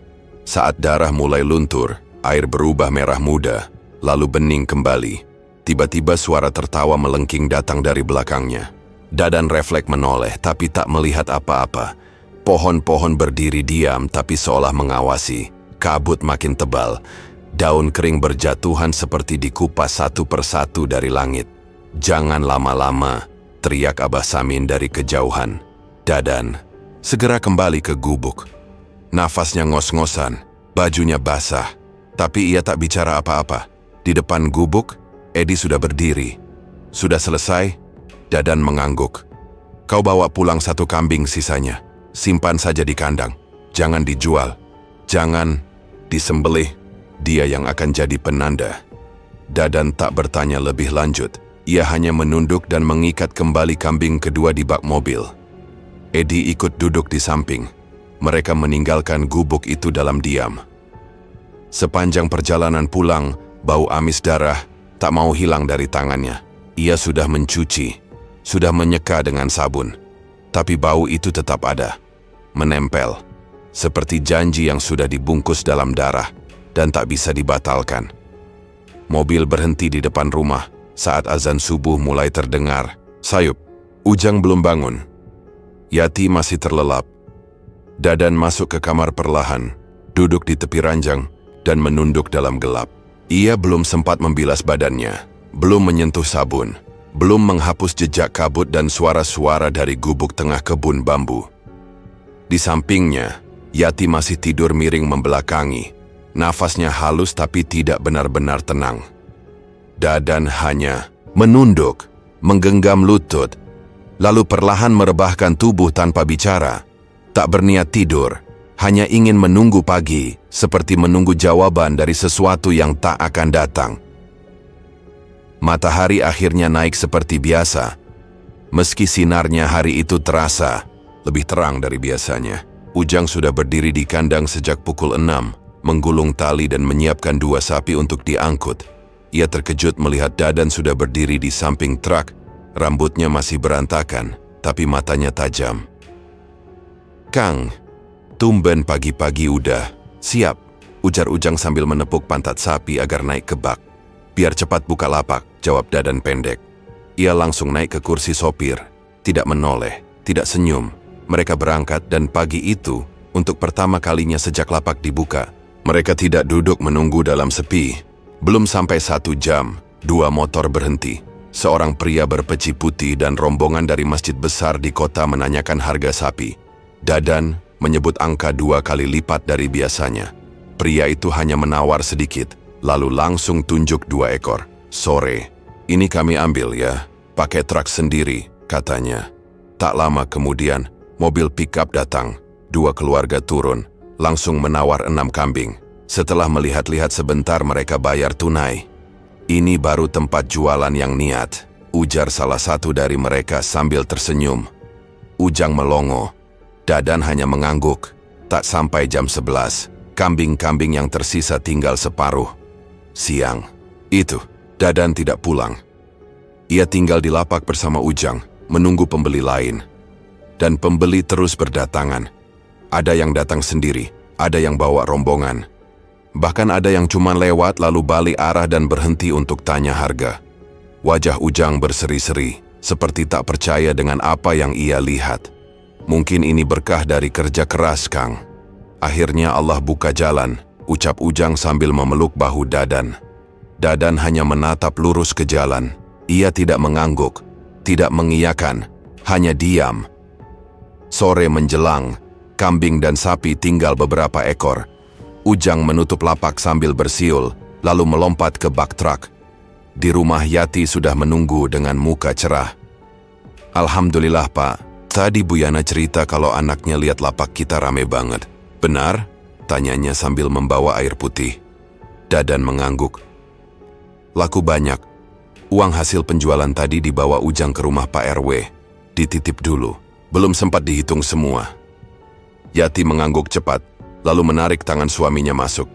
Saat darah mulai luntur, air berubah merah muda, lalu bening kembali. Tiba-tiba suara tertawa melengking datang dari belakangnya. Dadan refleks menoleh tapi tak melihat apa-apa. Pohon-pohon berdiri diam tapi seolah mengawasi. Kabut makin tebal. Daun kering berjatuhan seperti dikupas satu persatu dari langit. Jangan lama-lama, teriak Abah Samin dari kejauhan. Dadan segera kembali ke gubuk. Nafasnya ngos-ngosan, bajunya basah. Tapi ia tak bicara apa-apa. Di depan gubuk, Edi sudah berdiri. Sudah selesai? Dadan mengangguk. Kau bawa pulang satu kambing sisanya. Simpan saja di kandang. Jangan dijual. Jangan disembelih. Dia yang akan jadi penanda. Dadan tak bertanya lebih lanjut. Ia hanya menunduk dan mengikat kembali kambing kedua di bak mobil. Edi ikut duduk di samping. Mereka meninggalkan gubuk itu dalam diam. Sepanjang perjalanan pulang, bau amis darah tak mau hilang dari tangannya. Ia sudah mencuci, sudah menyeka dengan sabun. Tapi bau itu tetap ada, menempel. Seperti janji yang sudah dibungkus dalam darah dan tak bisa dibatalkan. Mobil berhenti di depan rumah. Saat azan subuh mulai terdengar. Sayup, Ujang belum bangun. Yati masih terlelap. Dadan masuk ke kamar perlahan, duduk di tepi ranjang, dan menunduk dalam gelap. Ia belum sempat membilas badannya, belum menyentuh sabun, belum menghapus jejak kabut dan suara-suara dari gubuk tengah kebun bambu. Di sampingnya, Yati masih tidur miring membelakangi. Nafasnya halus tapi tidak benar-benar tenang. Dadan hanya menunduk, menggenggam lutut, lalu perlahan merebahkan tubuh tanpa bicara. Tak berniat tidur, hanya ingin menunggu pagi, seperti menunggu jawaban dari sesuatu yang tak akan datang. Matahari akhirnya naik seperti biasa. Meski sinarnya hari itu terasa lebih terang dari biasanya. Ujang sudah berdiri di kandang sejak pukul 6, menggulung tali dan menyiapkan 2 sapi untuk diangkut. Ia terkejut melihat Dadan sudah berdiri di samping truk. Rambutnya masih berantakan, tapi matanya tajam. Kang, tumben pagi-pagi udah. Siap, ujar Ujang sambil menepuk pantat sapi agar naik ke bak. Biar cepat buka lapak, jawab Dadan pendek. Ia langsung naik ke kursi sopir, tidak menoleh, tidak senyum. Mereka berangkat dan pagi itu, Untuk pertama kalinya sejak lapak dibuka, mereka tidak duduk menunggu dalam sepi. Belum sampai 1 jam, 2 motor berhenti. Seorang pria berpeci putih dan rombongan dari masjid besar di kota menanyakan harga sapi. Dadan menyebut angka 2 kali lipat dari biasanya. Pria itu hanya menawar sedikit, lalu langsung tunjuk 2 ekor. "Sore, ini kami ambil ya, pakai truk sendiri," katanya. Tak lama kemudian, mobil pickup datang. 2 keluarga turun, langsung menawar 6 kambing. Setelah melihat-lihat sebentar mereka bayar tunai. "Ini baru tempat jualan yang niat," ujar salah satu dari mereka sambil tersenyum. Ujang melongo. Dadan hanya mengangguk. Tak sampai jam 11, kambing-kambing yang tersisa tinggal separuh. Siang itu, Dadan tidak pulang. Ia tinggal di lapak bersama Ujang, menunggu pembeli lain. Dan pembeli terus berdatangan. Ada yang datang sendiri, ada yang bawa rombongan. Bahkan ada yang cuma lewat lalu balik arah dan berhenti untuk tanya harga. Wajah Ujang berseri-seri, seperti tak percaya dengan apa yang ia lihat. "Mungkin ini berkah dari kerja keras, Kang. Akhirnya Allah buka jalan," ucap Ujang sambil memeluk bahu Dadan. Dadan hanya menatap lurus ke jalan. Ia tidak mengangguk, tidak mengiyakan, hanya diam. Sore menjelang, kambing dan sapi tinggal beberapa ekor. Ujang menutup lapak sambil bersiul, lalu melompat ke bak truk. Di rumah Yati sudah menunggu dengan muka cerah. "Alhamdulillah, Pak. Tadi Bu Yana cerita kalau anaknya lihat lapak kita rame banget. Benar?" tanyanya sambil membawa air putih. Dadan mengangguk. "Laku banyak. Uang hasil penjualan tadi dibawa Ujang ke rumah Pak RW. Dititip dulu. Belum sempat dihitung semua." Yati mengangguk cepat, lalu menarik tangan suaminya masuk.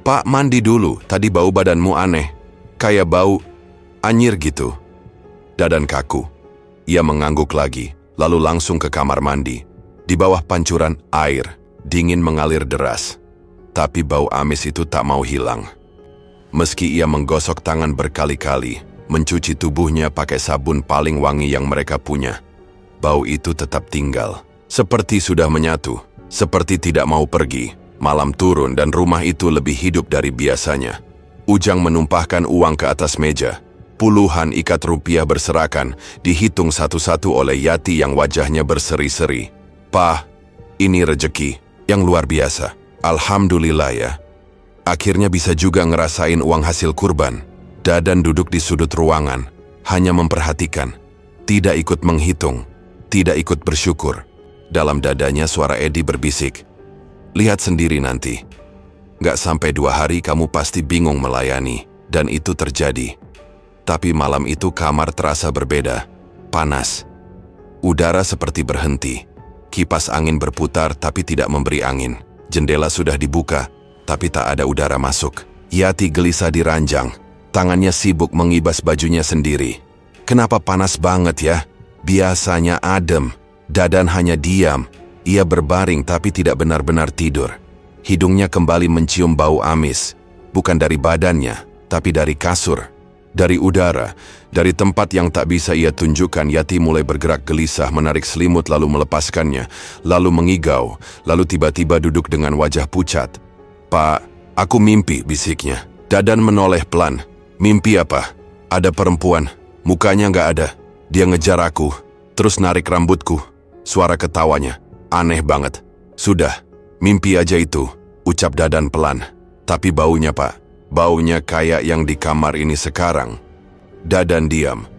"Pak, mandi dulu, tadi bau badanmu aneh. Kayak bau anyir gitu." Dadan kaku. Ia mengangguk lagi, lalu langsung ke kamar mandi. Di bawah pancuran air, dingin mengalir deras. Tapi bau amis itu tak mau hilang. Meski ia menggosok tangan berkali-kali, mencuci tubuhnya pakai sabun paling wangi yang mereka punya, bau itu tetap tinggal. Seperti sudah menyatu, seperti tidak mau pergi. Malam turun dan rumah itu lebih hidup dari biasanya. Ujang menumpahkan uang ke atas meja. Puluhan ikat rupiah berserakan, dihitung satu-satu oleh Yati yang wajahnya berseri-seri. "Pak, ini rejeki yang luar biasa. Alhamdulillah ya. Akhirnya bisa juga ngerasain uang hasil kurban." Dadan duduk di sudut ruangan, hanya memperhatikan. Tidak ikut menghitung, tidak ikut bersyukur. Dalam dadanya suara Edi berbisik, "Lihat sendiri nanti. Gak sampai 2 hari kamu pasti bingung melayani." Dan itu terjadi. Tapi malam itu kamar terasa berbeda. Panas. Udara seperti berhenti. Kipas angin berputar tapi tidak memberi angin. Jendela sudah dibuka, tapi tak ada udara masuk. Yati gelisah di ranjang. Tangannya sibuk mengibas bajunya sendiri. "Kenapa panas banget ya? Biasanya adem." Dadan hanya diam. Ia berbaring tapi tidak benar-benar tidur. Hidungnya kembali mencium bau amis. Bukan dari badannya, tapi dari kasur. Dari udara, dari tempat yang tak bisa ia tunjukkan. Yati mulai bergerak gelisah, menarik selimut lalu melepaskannya. Lalu mengigau, lalu tiba-tiba duduk dengan wajah pucat. "Pak, aku mimpi," bisiknya. Dadan menoleh pelan. "Mimpi apa?" "Ada perempuan, mukanya nggak ada. Dia ngejar aku, terus narik rambutku." Suara ketawanya, aneh banget. "Sudah, mimpi aja itu," ucap Dadan pelan. "Tapi baunya, Pak, baunya kayak yang di kamar ini sekarang." Dadan diam.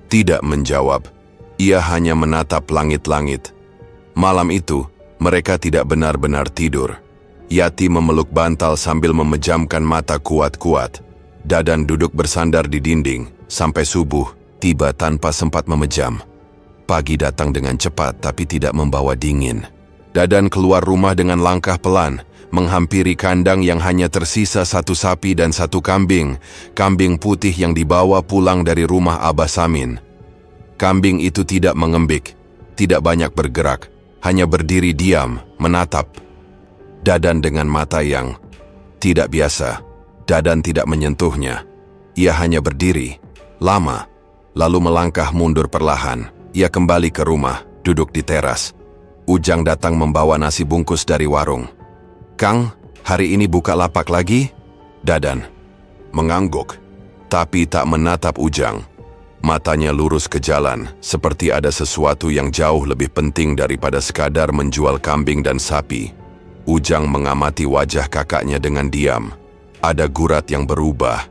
Tidak menjawab. Ia hanya menatap langit-langit. Malam itu, mereka tidak benar-benar tidur. Yati memeluk bantal sambil memejamkan mata kuat-kuat. Dadan duduk bersandar di dinding, sampai subuh, tiba tanpa sempat memejam. Pagi datang dengan cepat tapi tidak membawa dingin. Dadan keluar rumah dengan langkah pelan, menghampiri kandang yang hanya tersisa 1 sapi dan 1 kambing. Kambing putih yang dibawa pulang dari rumah Abah Samin. Kambing itu tidak mengembik, tidak banyak bergerak, hanya berdiri diam, menatap. Dadan dengan mata yang tidak biasa. Dadan tidak menyentuhnya. Ia hanya berdiri, lama, lalu melangkah mundur perlahan. Ia kembali ke rumah, duduk di teras. Ujang datang membawa nasi bungkus dari warung. "Kang, hari ini buka lapak lagi?" Dadan mengangguk, tapi tak menatap Ujang. Matanya lurus ke jalan, seperti ada sesuatu yang jauh lebih penting daripada sekadar menjual kambing dan sapi. Ujang mengamati wajah kakaknya dengan diam. Ada gurat yang berubah.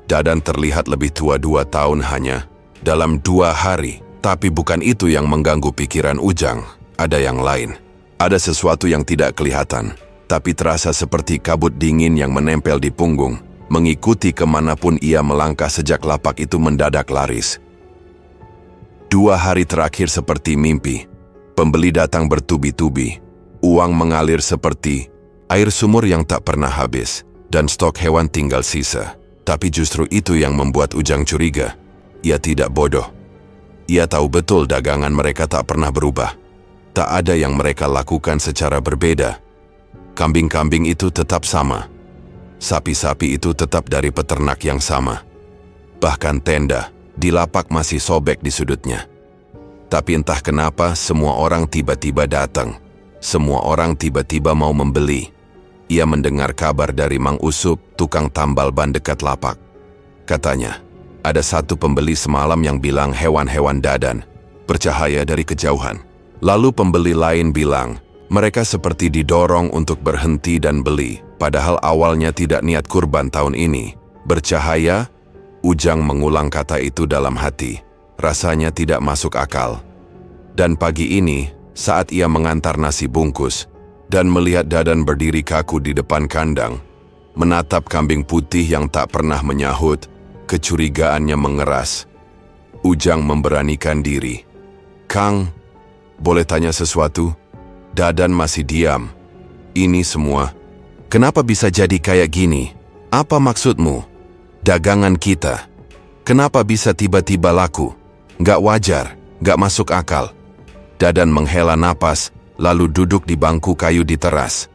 Dadan terlihat lebih tua 2 tahun hanya dalam 2 hari. Tapi bukan itu yang mengganggu pikiran Ujang. Ada yang lain. Ada sesuatu yang tidak kelihatan, tapi terasa seperti kabut dingin yang menempel di punggung, mengikuti kemanapun ia melangkah sejak lapak itu mendadak laris. 2 hari terakhir seperti mimpi. Pembeli datang bertubi-tubi. Uang mengalir seperti air sumur yang tak pernah habis, dan stok hewan tinggal sisa. Tapi justru itu yang membuat Ujang curiga. Ia tidak bodoh. Ia tahu betul dagangan mereka tak pernah berubah. Tak ada yang mereka lakukan secara berbeda. Kambing-kambing itu tetap sama. Sapi-sapi itu tetap dari peternak yang sama. Bahkan tenda di lapak masih sobek di sudutnya. Tapi entah kenapa semua orang tiba-tiba datang. Semua orang tiba-tiba mau membeli. Ia mendengar kabar dari Mang Usup, tukang tambal ban dekat lapak. Katanya, ada satu pembeli semalam yang bilang hewan-hewan Dadan bercahaya dari kejauhan. Lalu pembeli lain bilang, mereka seperti didorong untuk berhenti dan beli, padahal awalnya tidak niat kurban tahun ini. Bercahaya? Ujang mengulang kata itu dalam hati. Rasanya tidak masuk akal. Dan pagi ini, saat ia mengantar nasi bungkus, dan melihat Dadan berdiri kaku di depan kandang, menatap kambing putih yang tak pernah menyahut, kecurigaannya mengeras. Ujang memberanikan diri. "Kang, boleh tanya sesuatu?" Dadan masih diam. "Ini semua, kenapa bisa jadi kayak gini? Apa maksudmu? Dagangan kita, kenapa bisa tiba-tiba laku? Nggak wajar, nggak masuk akal." Dadan menghela napas, lalu duduk di bangku kayu di teras.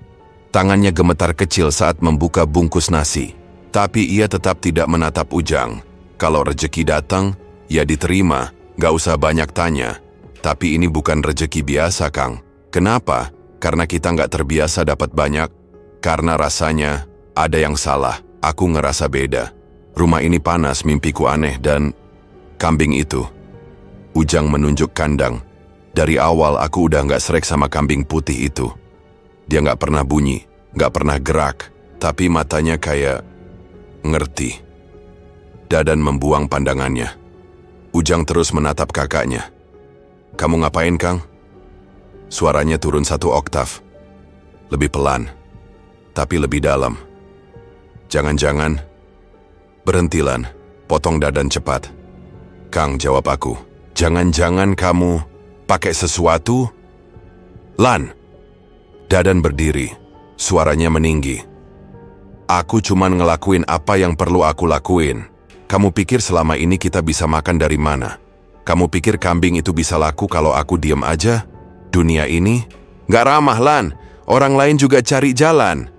Tangannya gemetar kecil saat membuka bungkus nasi. Tapi ia tetap tidak menatap Ujang. Kalau rezeki datang, ya diterima, nggak usah banyak tanya. Tapi ini bukan rezeki biasa, Kang. Kenapa? Karena kita nggak terbiasa dapat banyak. Karena rasanya ada yang salah. Aku ngerasa beda. Rumah ini panas, mimpiku aneh, dan kambing itu. Ujang menunjuk kandang. Dari awal aku udah nggak srek sama kambing putih itu. Dia nggak pernah bunyi, nggak pernah gerak, tapi matanya kayak ngerti. Dadan membuang pandangannya. Ujang terus menatap kakaknya. "Kamu ngapain, Kang?" Suaranya turun 1 oktav. Lebih pelan, tapi lebih dalam. "Jangan-jangan..." "Berhentilan," potong Dadan cepat. "Kang," jawab aku. "Jangan-jangan kamu pakai sesuatu?" "Lan!" Dadan berdiri, suaranya meninggi. "Aku cuman ngelakuin apa yang perlu aku lakuin. Kamu pikir selama ini kita bisa makan dari mana? Kamu pikir kambing itu bisa laku kalau aku diem aja? Dunia ini nggak ramah, Lan. Orang lain juga cari jalan."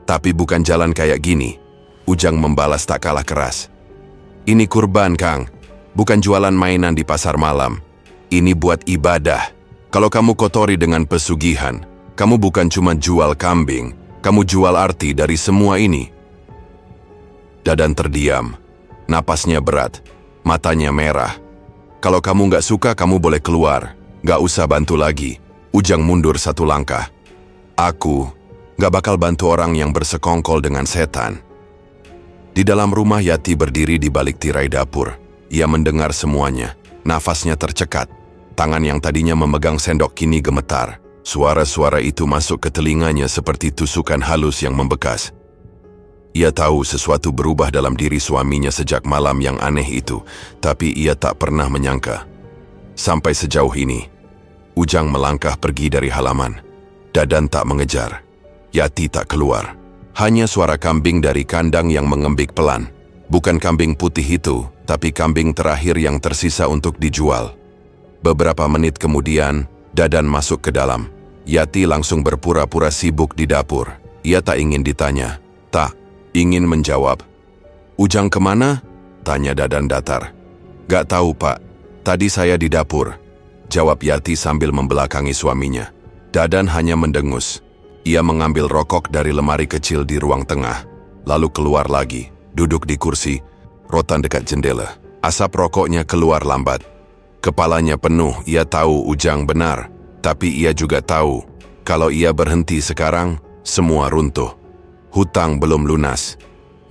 "Tapi bukan jalan kayak gini," Ujang membalas tak kalah keras. "Ini kurban, Kang. Bukan jualan mainan di pasar malam. Ini buat ibadah. Kalau kamu kotori dengan pesugihan, kamu bukan cuma jual kambing, kamu jual arti dari semua ini." Dadan terdiam. Napasnya berat, matanya merah. "Kalau kamu nggak suka, kamu boleh keluar. Nggak usah bantu lagi." Ujang mundur 1 langkah. "Aku nggak bakal bantu orang yang bersekongkol dengan setan." Di dalam rumah, Yati berdiri di balik tirai dapur. Ia mendengar semuanya. Nafasnya tercekat. Tangan yang tadinya memegang sendok kini gemetar. Suara-suara itu masuk ke telinganya seperti tusukan halus yang membekas. Ia tahu sesuatu berubah dalam diri suaminya sejak malam yang aneh itu, tapi ia tak pernah menyangka. Sampai sejauh ini, Ujang melangkah pergi dari halaman. Dadan tak mengejar. Yati tak keluar. Hanya suara kambing dari kandang yang mengembik pelan. Bukan kambing putih itu, tapi kambing terakhir yang tersisa untuk dijual. Beberapa menit kemudian, Dadan masuk ke dalam. Yati langsung berpura-pura sibuk di dapur. Ia tak ingin ditanya. Tak ingin menjawab. "Ujang kemana?" tanya Dadan datar. "Gak tahu, Pak. Tadi saya di dapur," jawab Yati sambil membelakangi suaminya. Dadan hanya mendengus. Ia mengambil rokok dari lemari kecil di ruang tengah, lalu keluar lagi, duduk di kursi, rotan dekat jendela. Asap rokoknya keluar lambat. Kepalanya penuh, ia tahu Ujang benar, tapi ia juga tahu, kalau ia berhenti sekarang, semua runtuh. Hutang belum lunas,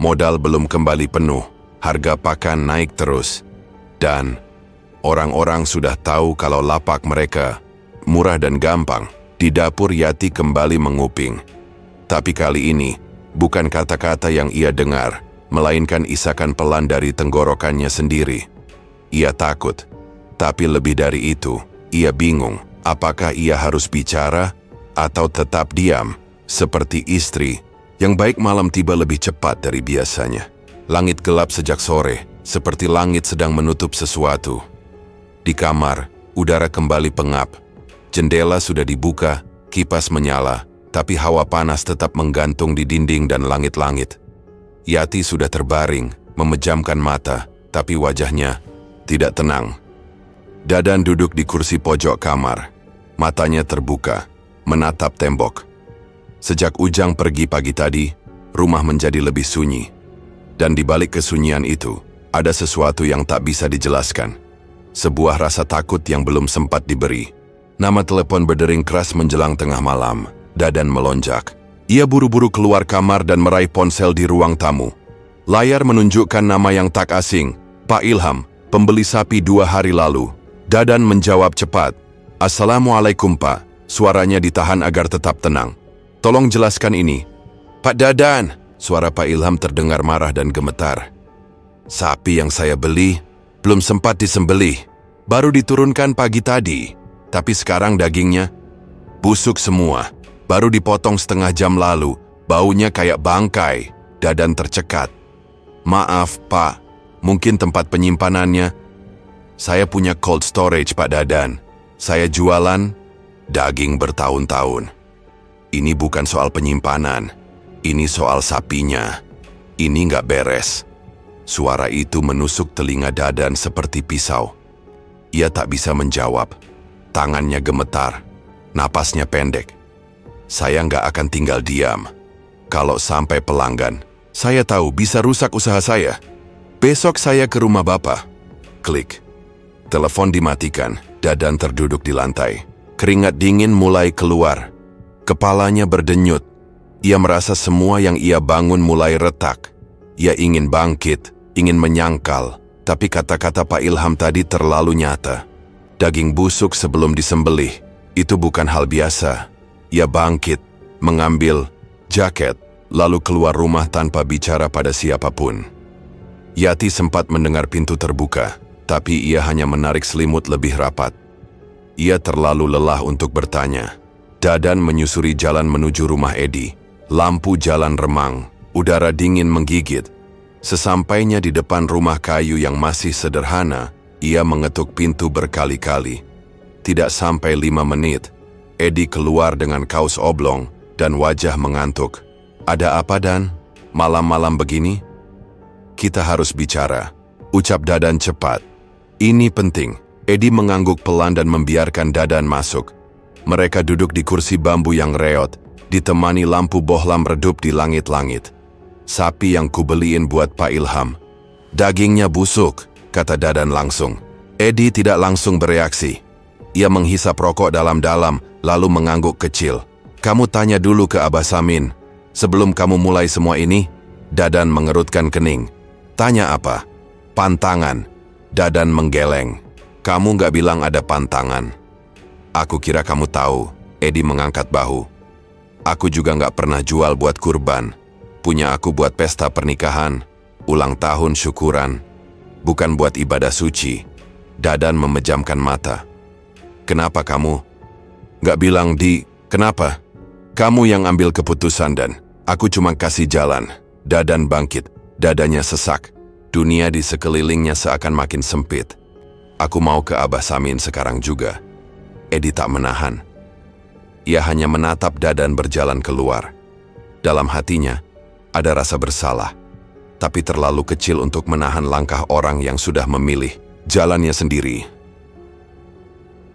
modal belum kembali penuh, harga pakan naik terus. Dan orang-orang sudah tahu kalau lapak mereka murah dan gampang. Di dapur Yati kembali menguping. Tapi kali ini, bukan kata-kata yang ia dengar, melainkan isakan pelan dari tenggorokannya sendiri. Ia takut, tapi lebih dari itu, ia bingung apakah ia harus bicara atau tetap diam, seperti istri yang baik malam tiba lebih cepat dari biasanya. Langit gelap sejak sore, seperti langit sedang menutup sesuatu. Di kamar, udara kembali pengap. Jendela sudah dibuka, kipas menyala, tapi hawa panas tetap menggantung di dinding dan langit-langit. Yati sudah terbaring, memejamkan mata, tapi wajahnya tidak tenang. Dadan duduk di kursi pojok kamar. Matanya terbuka, menatap tembok. Sejak Ujang pergi pagi tadi, rumah menjadi lebih sunyi. Dan di balik kesunyian itu, ada sesuatu yang tak bisa dijelaskan. Sebuah rasa takut yang belum sempat diberi. Nama telepon berdering keras menjelang tengah malam. Dadan melonjak. Ia buru-buru keluar kamar dan meraih ponsel di ruang tamu. Layar menunjukkan nama yang tak asing, Pak Ilham, pembeli sapi 2 hari lalu. Dadan menjawab cepat. Assalamualaikum Pak. Suaranya ditahan agar tetap tenang. Tolong jelaskan ini. Pak Dadan, suara Pak Ilham terdengar marah dan gemetar. Sapi yang saya beli belum sempat disembelih. Baru diturunkan pagi tadi. Tapi sekarang dagingnya busuk semua. Baru dipotong setengah jam lalu. Baunya kayak bangkai. Dadan tercekat. Maaf, Pak. Mungkin tempat penyimpanannya. Saya punya cold storage, Pak Dadan. Saya jualan daging bertahun-tahun. Ini bukan soal penyimpanan. Ini soal sapinya. Ini nggak beres. Suara itu menusuk telinga Dadan seperti pisau. Ia tak bisa menjawab. Tangannya gemetar, napasnya pendek. Saya nggak akan tinggal diam. Kalau sampai pelanggan, saya tahu bisa rusak usaha saya. Besok saya ke rumah Bapak. Klik. Telepon dimatikan, Dadan terduduk di lantai. Keringat dingin mulai keluar. Kepalanya berdenyut. Ia merasa semua yang ia bangun mulai retak. Ia ingin bangkit, ingin menyangkal, tapi kata-kata Pak Ilham tadi terlalu nyata. Daging busuk sebelum disembelih, itu bukan hal biasa. Ia bangkit, mengambil jaket, lalu keluar rumah tanpa bicara pada siapapun. Yati sempat mendengar pintu terbuka, tapi ia hanya menarik selimut lebih rapat. Ia terlalu lelah untuk bertanya. Dadan menyusuri jalan menuju rumah Edi. Lampu jalan remang, udara dingin menggigit. Sesampainya di depan rumah kayu yang masih sederhana, ia mengetuk pintu berkali-kali. Tidak sampai 5 menit, Edi keluar dengan kaos oblong dan wajah mengantuk. Ada apa Dan? Malam-malam begini? Kita harus bicara, ucap Dadan cepat. Ini penting. Edi mengangguk pelan dan membiarkan Dadan masuk. Mereka duduk di kursi bambu yang reot, ditemani lampu bohlam redup di langit-langit. Sapi yang kubeliin buat Pak Ilham. Dagingnya busuk, kata Dadan langsung. Edi tidak langsung bereaksi. Ia menghisap rokok dalam-dalam, lalu mengangguk kecil. Kamu tanya dulu ke Abah Samin. Sebelum kamu mulai semua ini, Dadan mengerutkan kening. Tanya apa? Pantangan. Dadan menggeleng. Kamu nggak bilang ada pantangan. Aku kira kamu tahu. Edi mengangkat bahu. Aku juga nggak pernah jual buat kurban. Punya aku buat pesta pernikahan, ulang tahun syukuran. Bukan buat ibadah suci. Dadan memejamkan mata. Kenapa kamu nggak bilang kenapa? Kamu yang ambil keputusan dan aku cuma kasih jalan. Dadan bangkit, dadanya sesak. Dunia di sekelilingnya seakan makin sempit. Aku mau ke Abah Samin sekarang juga. Edi tak menahan. Ia hanya menatap Dadan berjalan keluar. Dalam hatinya, ada rasa bersalah, tapi terlalu kecil untuk menahan langkah orang yang sudah memilih jalannya sendiri.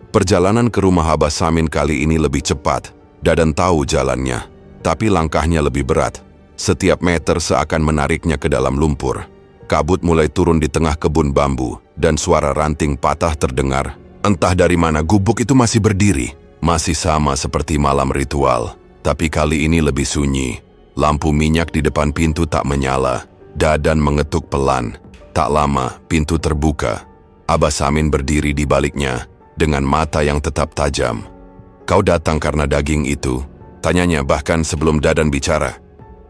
Perjalanan ke rumah Abah Samin kali ini lebih cepat. Dadan tahu jalannya, tapi langkahnya lebih berat. Setiap meter seakan menariknya ke dalam lumpur. Kabut mulai turun di tengah kebun bambu, dan suara ranting patah terdengar. Entah dari mana gubuk itu masih berdiri. Masih sama seperti malam ritual, tapi kali ini lebih sunyi. Lampu minyak di depan pintu tak menyala. Dadan mengetuk pelan. Tak lama, pintu terbuka. Abah Samin berdiri di baliknya, dengan mata yang tetap tajam. "Kau datang karena daging itu?" tanyanya bahkan sebelum Dadan bicara.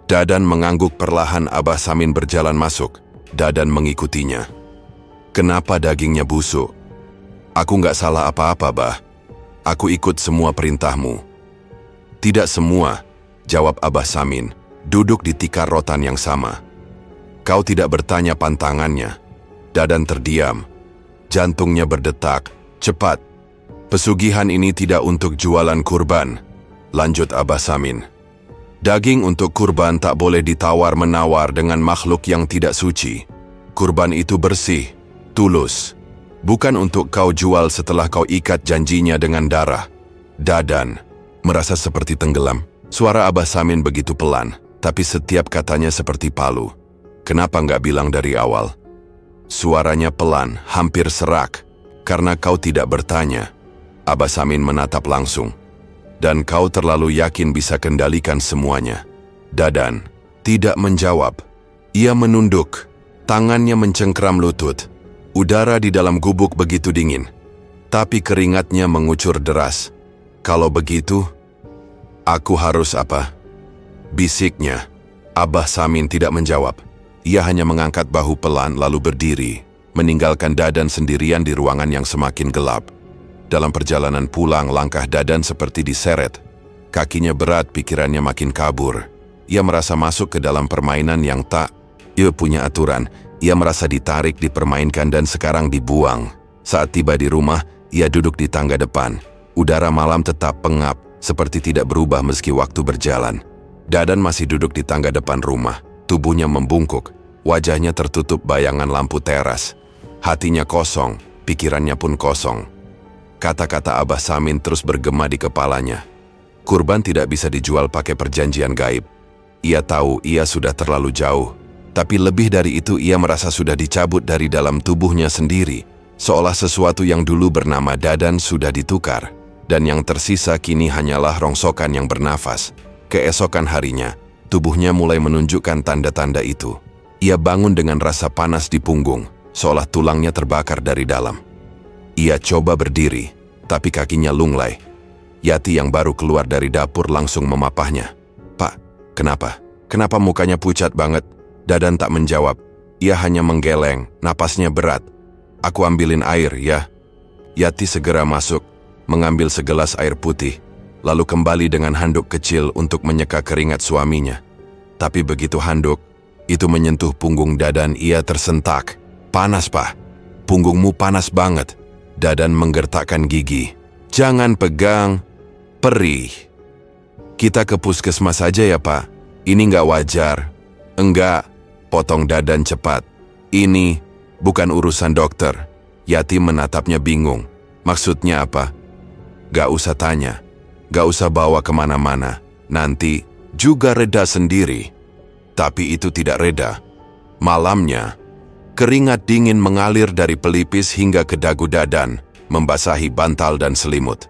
Dadan mengangguk perlahan. Abah Samin berjalan masuk. Dadan mengikutinya. "Kenapa dagingnya busuk?" "Aku nggak salah apa-apa, Bah. Aku ikut semua perintahmu." "Tidak semua," jawab Abah Samin, duduk di tikar rotan yang sama. "Kau tidak bertanya pantangannya." Dadan terdiam. Jantungnya berdetak. "Cepat. Pesugihan ini tidak untuk jualan kurban," lanjut Abah Samin. "Daging untuk kurban tak boleh ditawar-menawar dengan makhluk yang tidak suci. Kurban itu bersih, tulus. Bukan untuk kau jual setelah kau ikat janjinya dengan darah." Dadan merasa seperti tenggelam. Suara Abah Samin begitu pelan, tapi setiap katanya seperti palu. "Kenapa nggak bilang dari awal?" Suaranya pelan, hampir serak. "Karena kau tidak bertanya." Abah Samin menatap langsung. "Dan kau terlalu yakin bisa kendalikan semuanya." Dadan tidak menjawab. Ia menunduk, tangannya mencengkram lutut. Udara di dalam gubuk begitu dingin, tapi keringatnya mengucur deras. "Kalau begitu, aku harus apa?" bisiknya. Abah Samin tidak menjawab. Ia hanya mengangkat bahu pelan lalu berdiri, meninggalkan Dadan sendirian di ruangan yang semakin gelap. Dalam perjalanan pulang, langkah Dadan seperti diseret. Kakinya berat, pikirannya makin kabur. Ia merasa masuk ke dalam permainan yang tak punya aturan. Ia merasa ditarik, dipermainkan, dan sekarang dibuang. Saat tiba di rumah, ia duduk di tangga depan. Udara malam tetap pengap, seperti tidak berubah meski waktu berjalan. Dadan masih duduk di tangga depan rumah. Tubuhnya membungkuk, wajahnya tertutup bayangan lampu teras. Hatinya kosong, pikirannya pun kosong. Kata-kata Abah Samin terus bergema di kepalanya. Kurban tidak bisa dijual pakai perjanjian gaib. Ia tahu ia sudah terlalu jauh. Tapi lebih dari itu, ia merasa sudah dicabut dari dalam tubuhnya sendiri. Seolah sesuatu yang dulu bernama Dadan sudah ditukar. Dan yang tersisa kini hanyalah rongsokan yang bernafas. Keesokan harinya, tubuhnya mulai menunjukkan tanda-tanda itu. Ia bangun dengan rasa panas di punggung, seolah tulangnya terbakar dari dalam. Ia coba berdiri, tapi kakinya lunglai. Yati yang baru keluar dari dapur langsung memapahnya. "Pak, kenapa? Kenapa mukanya pucat banget?" Dadan tak menjawab. Ia hanya menggeleng, napasnya berat. "Aku ambilin air, ya." Yati segera masuk, mengambil segelas air putih, lalu kembali dengan handuk kecil untuk menyeka keringat suaminya. Tapi begitu handuk itu menyentuh punggung Dadan, ia tersentak. "Panas, Pak. Punggungmu panas banget." Dadan menggertakkan gigi. "Jangan pegang, perih. Kita ke puskesmas saja ya, Pak. Ini nggak wajar." "Enggak," potong Dadan cepat. "Ini bukan urusan dokter." Yati menatapnya bingung. "Maksudnya apa?" "Gak usah tanya. Gak usah bawa kemana-mana. Nanti juga reda sendiri." Tapi itu tidak reda. Malamnya, keringat dingin mengalir dari pelipis hingga ke dagu Dadan, membasahi bantal dan selimut.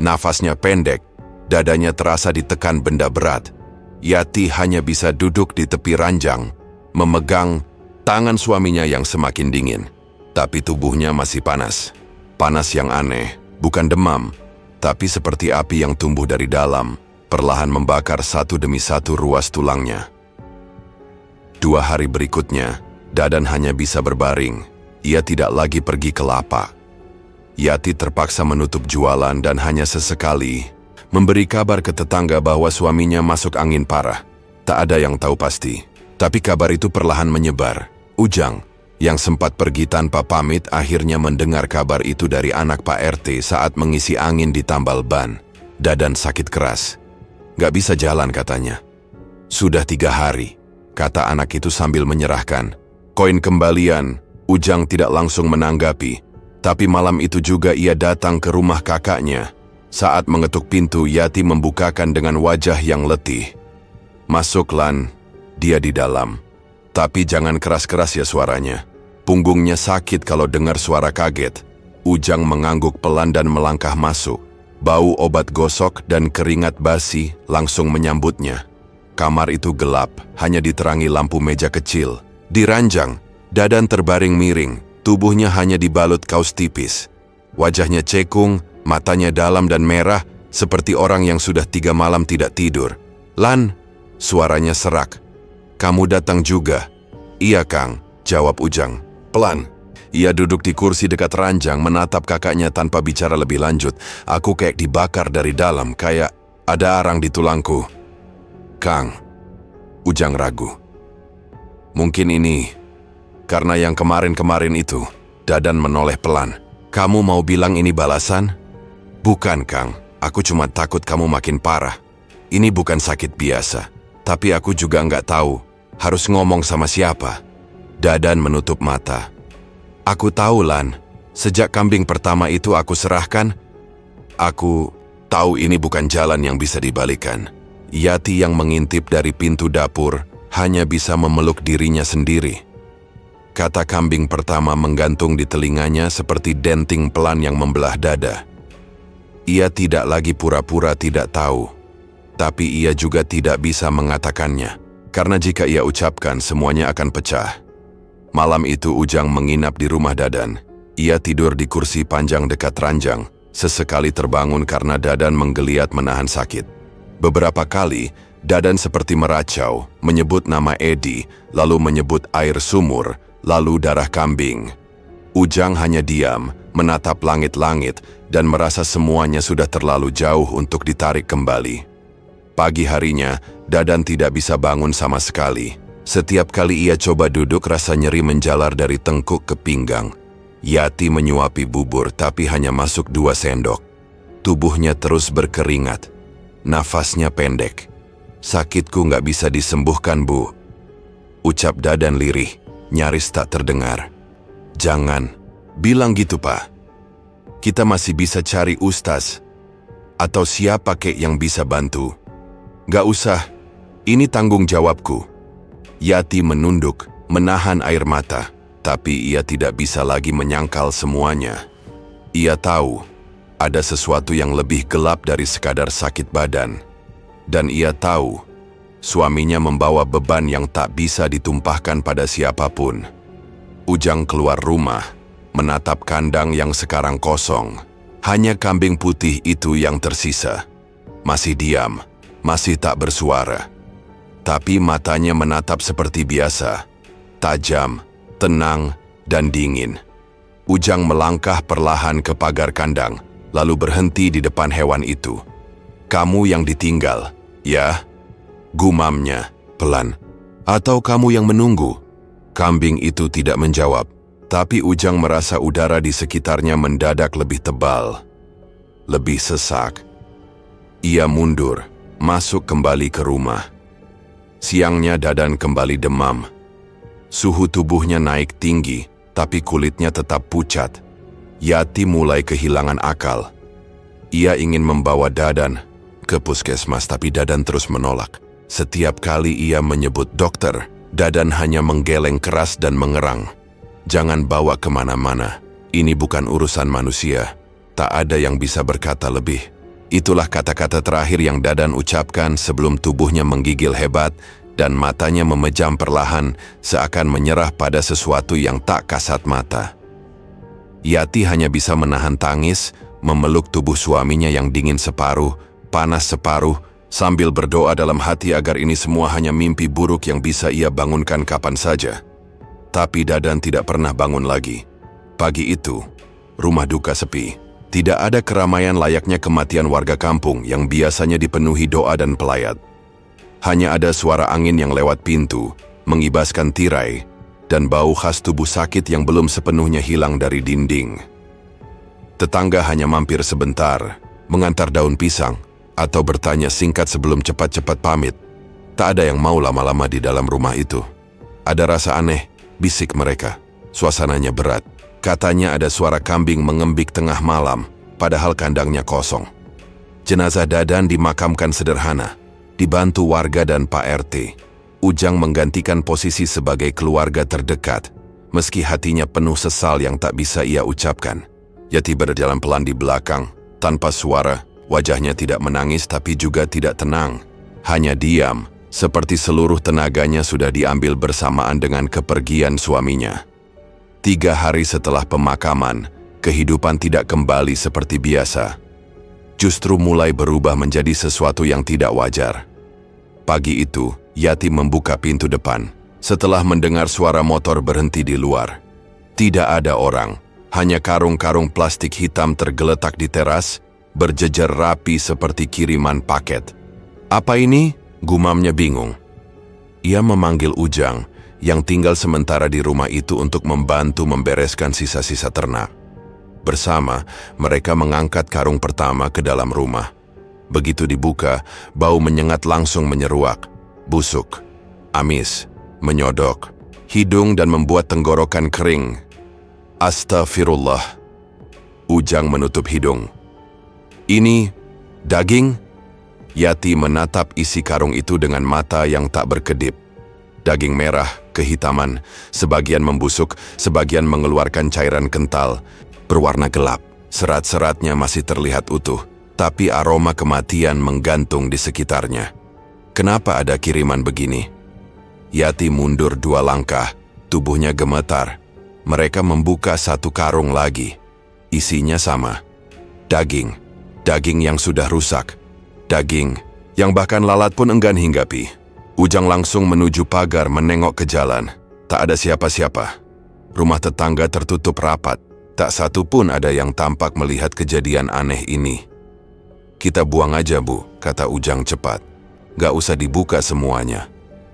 Nafasnya pendek, dadanya terasa ditekan benda berat. Yati hanya bisa duduk di tepi ranjang, memegang tangan suaminya yang semakin dingin. Tapi tubuhnya masih panas. Panas yang aneh, bukan demam, tapi seperti api yang tumbuh dari dalam, perlahan membakar satu demi satu ruas tulangnya. 2 hari berikutnya, Dadan hanya bisa berbaring. Ia tidak lagi pergi ke lapak. Yati terpaksa menutup jualan dan hanya sesekali memberi kabar ke tetangga bahwa suaminya masuk angin parah. Tak ada yang tahu pasti, tapi kabar itu perlahan menyebar. Ujang, yang sempat pergi tanpa pamit, akhirnya mendengar kabar itu dari anak Pak RT saat mengisi angin di tambal ban. Dadan sakit keras. "Gak bisa jalan," katanya. "Sudah 3 hari. Kata anak itu sambil menyerahkan koin kembalian. Ujang tidak langsung menanggapi. Tapi malam itu juga ia datang ke rumah kakaknya. Saat mengetuk pintu, Yati membukakan dengan wajah yang letih. "Masuk, Lan." Dia di dalam. "Tapi jangan keras-keras ya suaranya." Punggungnya sakit kalau dengar suara kaget. Ujang mengangguk pelan dan melangkah masuk. Bau obat gosok dan keringat basi langsung menyambutnya. Kamar itu gelap, hanya diterangi lampu meja kecil. Di ranjang, Dadan terbaring miring, tubuhnya hanya dibalut kaos tipis. Wajahnya cekung, matanya dalam dan merah, seperti orang yang sudah 3 malam tidak tidur. "Lan," suaranya serak. "Kamu datang juga?" "Iya, Kang," jawab Ujang. Pelan. Ia duduk di kursi dekat ranjang, menatap kakaknya tanpa bicara lebih lanjut. "Aku kayak dibakar dari dalam, kayak ada arang di tulangku." "Kang," Ujang ragu. "Mungkin ini karena yang kemarin-kemarin itu." Dadan menoleh pelan. "Kamu mau bilang ini balasan?" "Bukan, Kang. Aku cuma takut kamu makin parah. Ini bukan sakit biasa. Tapi aku juga nggak tahu harus ngomong sama siapa." Dadan menutup mata. "Aku tahu, Lan. Sejak kambing pertama itu aku serahkan. Aku tahu ini bukan jalan yang bisa dibalikan." Yati yang mengintip dari pintu dapur hanya bisa memeluk dirinya sendiri. Kata kambing pertama menggantung di telinganya seperti denting pelan yang membelah dada. Ia tidak lagi pura-pura tidak tahu, tapi ia juga tidak bisa mengatakannya, karena jika ia ucapkan semuanya akan pecah. Malam itu Ujang menginap di rumah Dadan. Ia tidur di kursi panjang dekat ranjang, sesekali terbangun karena Dadan menggeliat menahan sakit. Beberapa kali, Dadan seperti meracau, menyebut nama Edi, lalu menyebut air sumur, lalu darah kambing. Ujang hanya diam, menatap langit-langit, dan merasa semuanya sudah terlalu jauh untuk ditarik kembali. Pagi harinya, Dadan tidak bisa bangun sama sekali. Setiap kali ia coba duduk, rasa nyeri menjalar dari tengkuk ke pinggang. Yati menyuapi bubur, tapi hanya masuk 2 sendok. Tubuhnya terus berkeringat. Nafasnya pendek. "Sakitku nggak bisa disembuhkan, Bu," ucap Dadan lirih, nyaris tak terdengar. "Jangan bilang gitu, Pak. Kita masih bisa cari ustaz. Atau siapa kek yang bisa bantu." "Nggak usah, ini tanggung jawabku." Yati menunduk, menahan air mata, tapi ia tidak bisa lagi menyangkal semuanya. Ia tahu ada sesuatu yang lebih gelap dari sekadar sakit badan. Dan ia tahu suaminya membawa beban yang tak bisa ditumpahkan pada siapapun. Ujang keluar rumah, menatap kandang yang sekarang kosong. Hanya kambing putih itu yang tersisa. Masih diam, masih tak bersuara. Tapi matanya menatap seperti biasa, tajam, tenang, dan dingin. Ujang melangkah perlahan ke pagar kandang, lalu berhenti di depan hewan itu. "Kamu yang ditinggal, ya?" gumamnya pelan. "Atau kamu yang menunggu?" Kambing itu tidak menjawab, tapi Ujang merasa udara di sekitarnya mendadak lebih tebal, lebih sesak. Ia mundur, masuk kembali ke rumah. Siangnya Dadan kembali demam. Suhu tubuhnya naik tinggi, tapi kulitnya tetap pucat. Yati mulai kehilangan akal. Ia ingin membawa Dadan ke puskesmas, tapi Dadan terus menolak. Setiap kali ia menyebut dokter, Dadan hanya menggeleng keras dan mengerang. "Jangan bawa kemana-mana. Ini bukan urusan manusia. Tak ada yang bisa berkata lebih." Itulah kata-kata terakhir yang Dadan ucapkan sebelum tubuhnya menggigil hebat dan matanya memejam perlahan, seakan menyerah pada sesuatu yang tak kasat mata. Yati hanya bisa menahan tangis, memeluk tubuh suaminya yang dingin separuh, panas separuh, sambil berdoa dalam hati agar ini semua hanya mimpi buruk yang bisa ia bangunkan kapan saja. Tapi Dadan tidak pernah bangun lagi. Pagi itu, rumah duka sepi. Tidak ada keramaian layaknya kematian warga kampung yang biasanya dipenuhi doa dan pelayat. Hanya ada suara angin yang lewat pintu, mengibaskan tirai, dan bau khas tubuh sakit yang belum sepenuhnya hilang dari dinding. Tetangga hanya mampir sebentar, mengantar daun pisang, atau bertanya singkat sebelum cepat-cepat pamit. Tak ada yang mau lama-lama di dalam rumah itu. "Ada rasa aneh," bisik mereka. "Suasananya berat." Katanya ada suara kambing mengembik tengah malam, padahal kandangnya kosong. Jenazah Dadan dimakamkan sederhana, dibantu warga dan Pak RT. Ujang menggantikan posisi sebagai keluarga terdekat, meski hatinya penuh sesal yang tak bisa ia ucapkan. Yati berjalan pelan di belakang, tanpa suara, wajahnya tidak menangis tapi juga tidak tenang. Hanya diam, seperti seluruh tenaganya sudah diambil bersamaan dengan kepergian suaminya. 3 hari setelah pemakaman, kehidupan tidak kembali seperti biasa. Justru mulai berubah menjadi sesuatu yang tidak wajar. Pagi itu, Yati membuka pintu depan, setelah mendengar suara motor berhenti di luar. Tidak ada orang, hanya karung-karung plastik hitam tergeletak di teras, berjejer rapi seperti kiriman paket. "Apa ini?" gumamnya bingung. Ia memanggil Ujang, yang tinggal sementara di rumah itu untuk membantu membereskan sisa-sisa ternak. Bersama, mereka mengangkat karung pertama ke dalam rumah. Begitu dibuka, bau menyengat langsung menyeruak, busuk, amis, menyodok, hidung dan membuat tenggorokan kering. Astagfirullah. Ujang menutup hidung. "Ini daging?" Yati menatap isi karung itu dengan mata yang tak berkedip. Daging merah, kehitaman, sebagian membusuk, sebagian mengeluarkan cairan kental, berwarna gelap. Serat-seratnya masih terlihat utuh, tapi aroma kematian menggantung di sekitarnya. Kenapa ada kiriman begini? Yati mundur 2 langkah, tubuhnya gemetar. Mereka membuka satu karung lagi. Isinya sama. Daging. Daging yang sudah rusak. Daging yang bahkan lalat pun enggan hinggapi. Ujang langsung menuju pagar menengok ke jalan. Tak ada siapa-siapa. Rumah tetangga tertutup rapat. Tak satu pun ada yang tampak melihat kejadian aneh ini. "Kita buang aja, Bu," kata Ujang cepat. "Gak usah dibuka semuanya.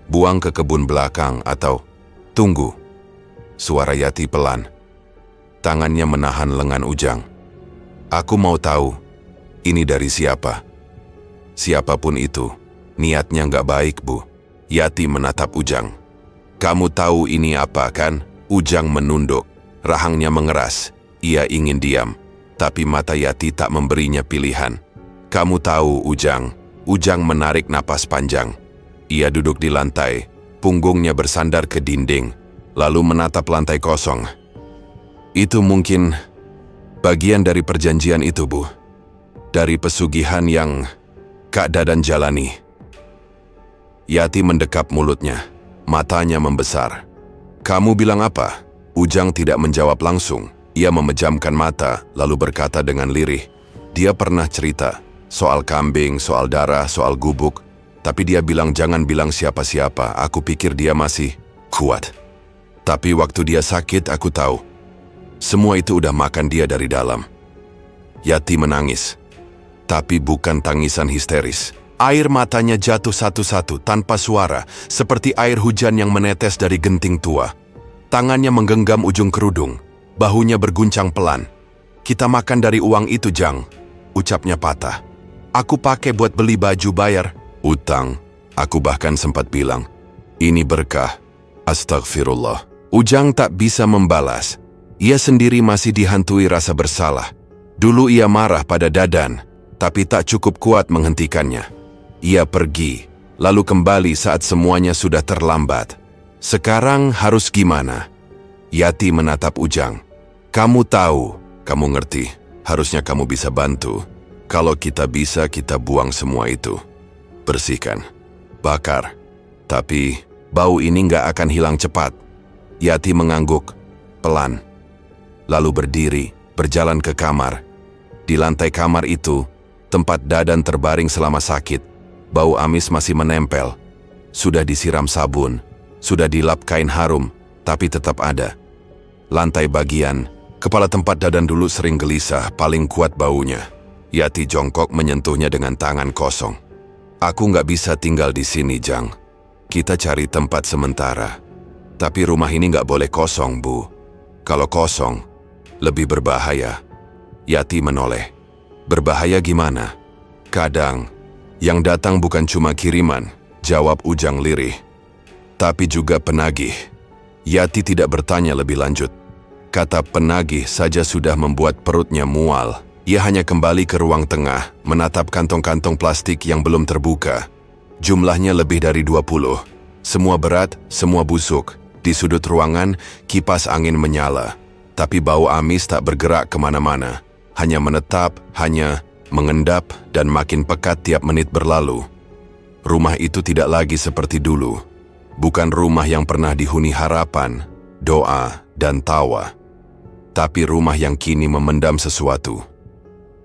Buang ke kebun belakang atau..." "Tunggu." Suara Yati pelan. Tangannya menahan lengan Ujang. "Aku mau tahu, ini dari siapa?" "Siapapun itu, niatnya gak baik, Bu." Yati menatap Ujang. "Kamu tahu ini apa, kan?" Ujang menunduk. Rahangnya mengeras. Ia ingin diam, tapi mata Yati tak memberinya pilihan. "Kamu tahu, Ujang." Ujang menarik napas panjang. Ia duduk di lantai, punggungnya bersandar ke dinding, lalu menatap lantai kosong. "Itu mungkin bagian dari perjanjian itu, Bu. Dari pesugihan yang Kak Dadan jalani." Yati mendekap mulutnya, matanya membesar. "Kamu bilang apa?" Ujang tidak menjawab langsung. Ia memejamkan mata, lalu berkata dengan lirih. Dia pernah cerita soal kambing, soal darah, soal gubuk. Tapi dia bilang jangan bilang siapa-siapa. Aku pikir dia masih kuat. Tapi waktu dia sakit, aku tahu. Semua itu udah makan dia dari dalam. Yati menangis. Tapi bukan tangisan histeris. Air matanya jatuh satu-satu tanpa suara, seperti air hujan yang menetes dari genting tua. Tangannya menggenggam ujung kerudung, bahunya berguncang pelan. "Kita makan dari uang itu, Jang," ucapnya patah. "Aku pakai buat beli baju bayar." "Utang," aku bahkan sempat bilang. "Ini berkah." Astagfirullah. Ujang tak bisa membalas. Ia sendiri masih dihantui rasa bersalah. Dulu ia marah pada Dadan, tapi tak cukup kuat menghentikannya. Ia pergi, lalu kembali saat semuanya sudah terlambat. Sekarang harus gimana? Yati menatap Ujang. "Kamu tahu, kamu ngerti. Harusnya kamu bisa bantu. Kalau kita bisa, kita buang semua itu. Bersihkan, bakar. Tapi bau ini nggak akan hilang cepat." Yati mengangguk, pelan. Lalu berdiri, berjalan ke kamar. Di lantai kamar itu, tempat Dadan terbaring selama sakit, bau amis masih menempel. Sudah disiram sabun, sudah dilap kain harum, tapi tetap ada. Lantai bagian, kepala tempat Dadan dulu sering gelisah, paling kuat baunya. Yati jongkok menyentuhnya dengan tangan kosong. "Aku nggak bisa tinggal di sini, Jang. Kita cari tempat sementara. Tapi rumah ini nggak boleh kosong, Bu. Kalau kosong, lebih berbahaya." Yati menoleh. "Berbahaya gimana?" "Kadang, yang datang bukan cuma kiriman," jawab Ujang lirih. "Tapi juga penagih." Yati tidak bertanya lebih lanjut. Kata penagih saja sudah membuat perutnya mual. Ia hanya kembali ke ruang tengah, menatap kantong-kantong plastik yang belum terbuka. Jumlahnya lebih dari 20. Semua berat, semua busuk. Di sudut ruangan, kipas angin menyala. Tapi bau amis tak bergerak kemana-mana. Hanya menetap, hanya mengendap, dan makin pekat tiap menit berlalu. Rumah itu tidak lagi seperti dulu. Bukan rumah yang pernah dihuni harapan, doa, dan tawa. Tapi rumah yang kini memendam sesuatu.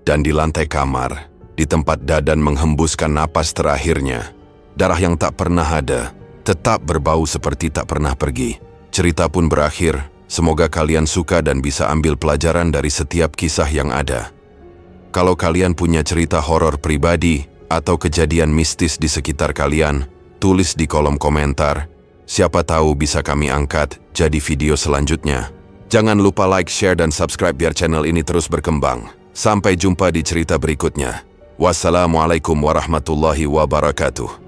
Dan di lantai kamar, di tempat Dadan menghembuskan napas terakhirnya, darah yang tak pernah ada, tetap berbau seperti tak pernah pergi. Cerita pun berakhir, semoga kalian suka dan bisa ambil pelajaran dari setiap kisah yang ada. Kalau kalian punya cerita horor pribadi atau kejadian mistis di sekitar kalian, tulis di kolom komentar. Siapa tahu bisa kami angkat jadi video selanjutnya. Jangan lupa like, share, dan subscribe biar channel ini terus berkembang. Sampai jumpa di cerita berikutnya. Wassalamualaikum warahmatullahi wabarakatuh.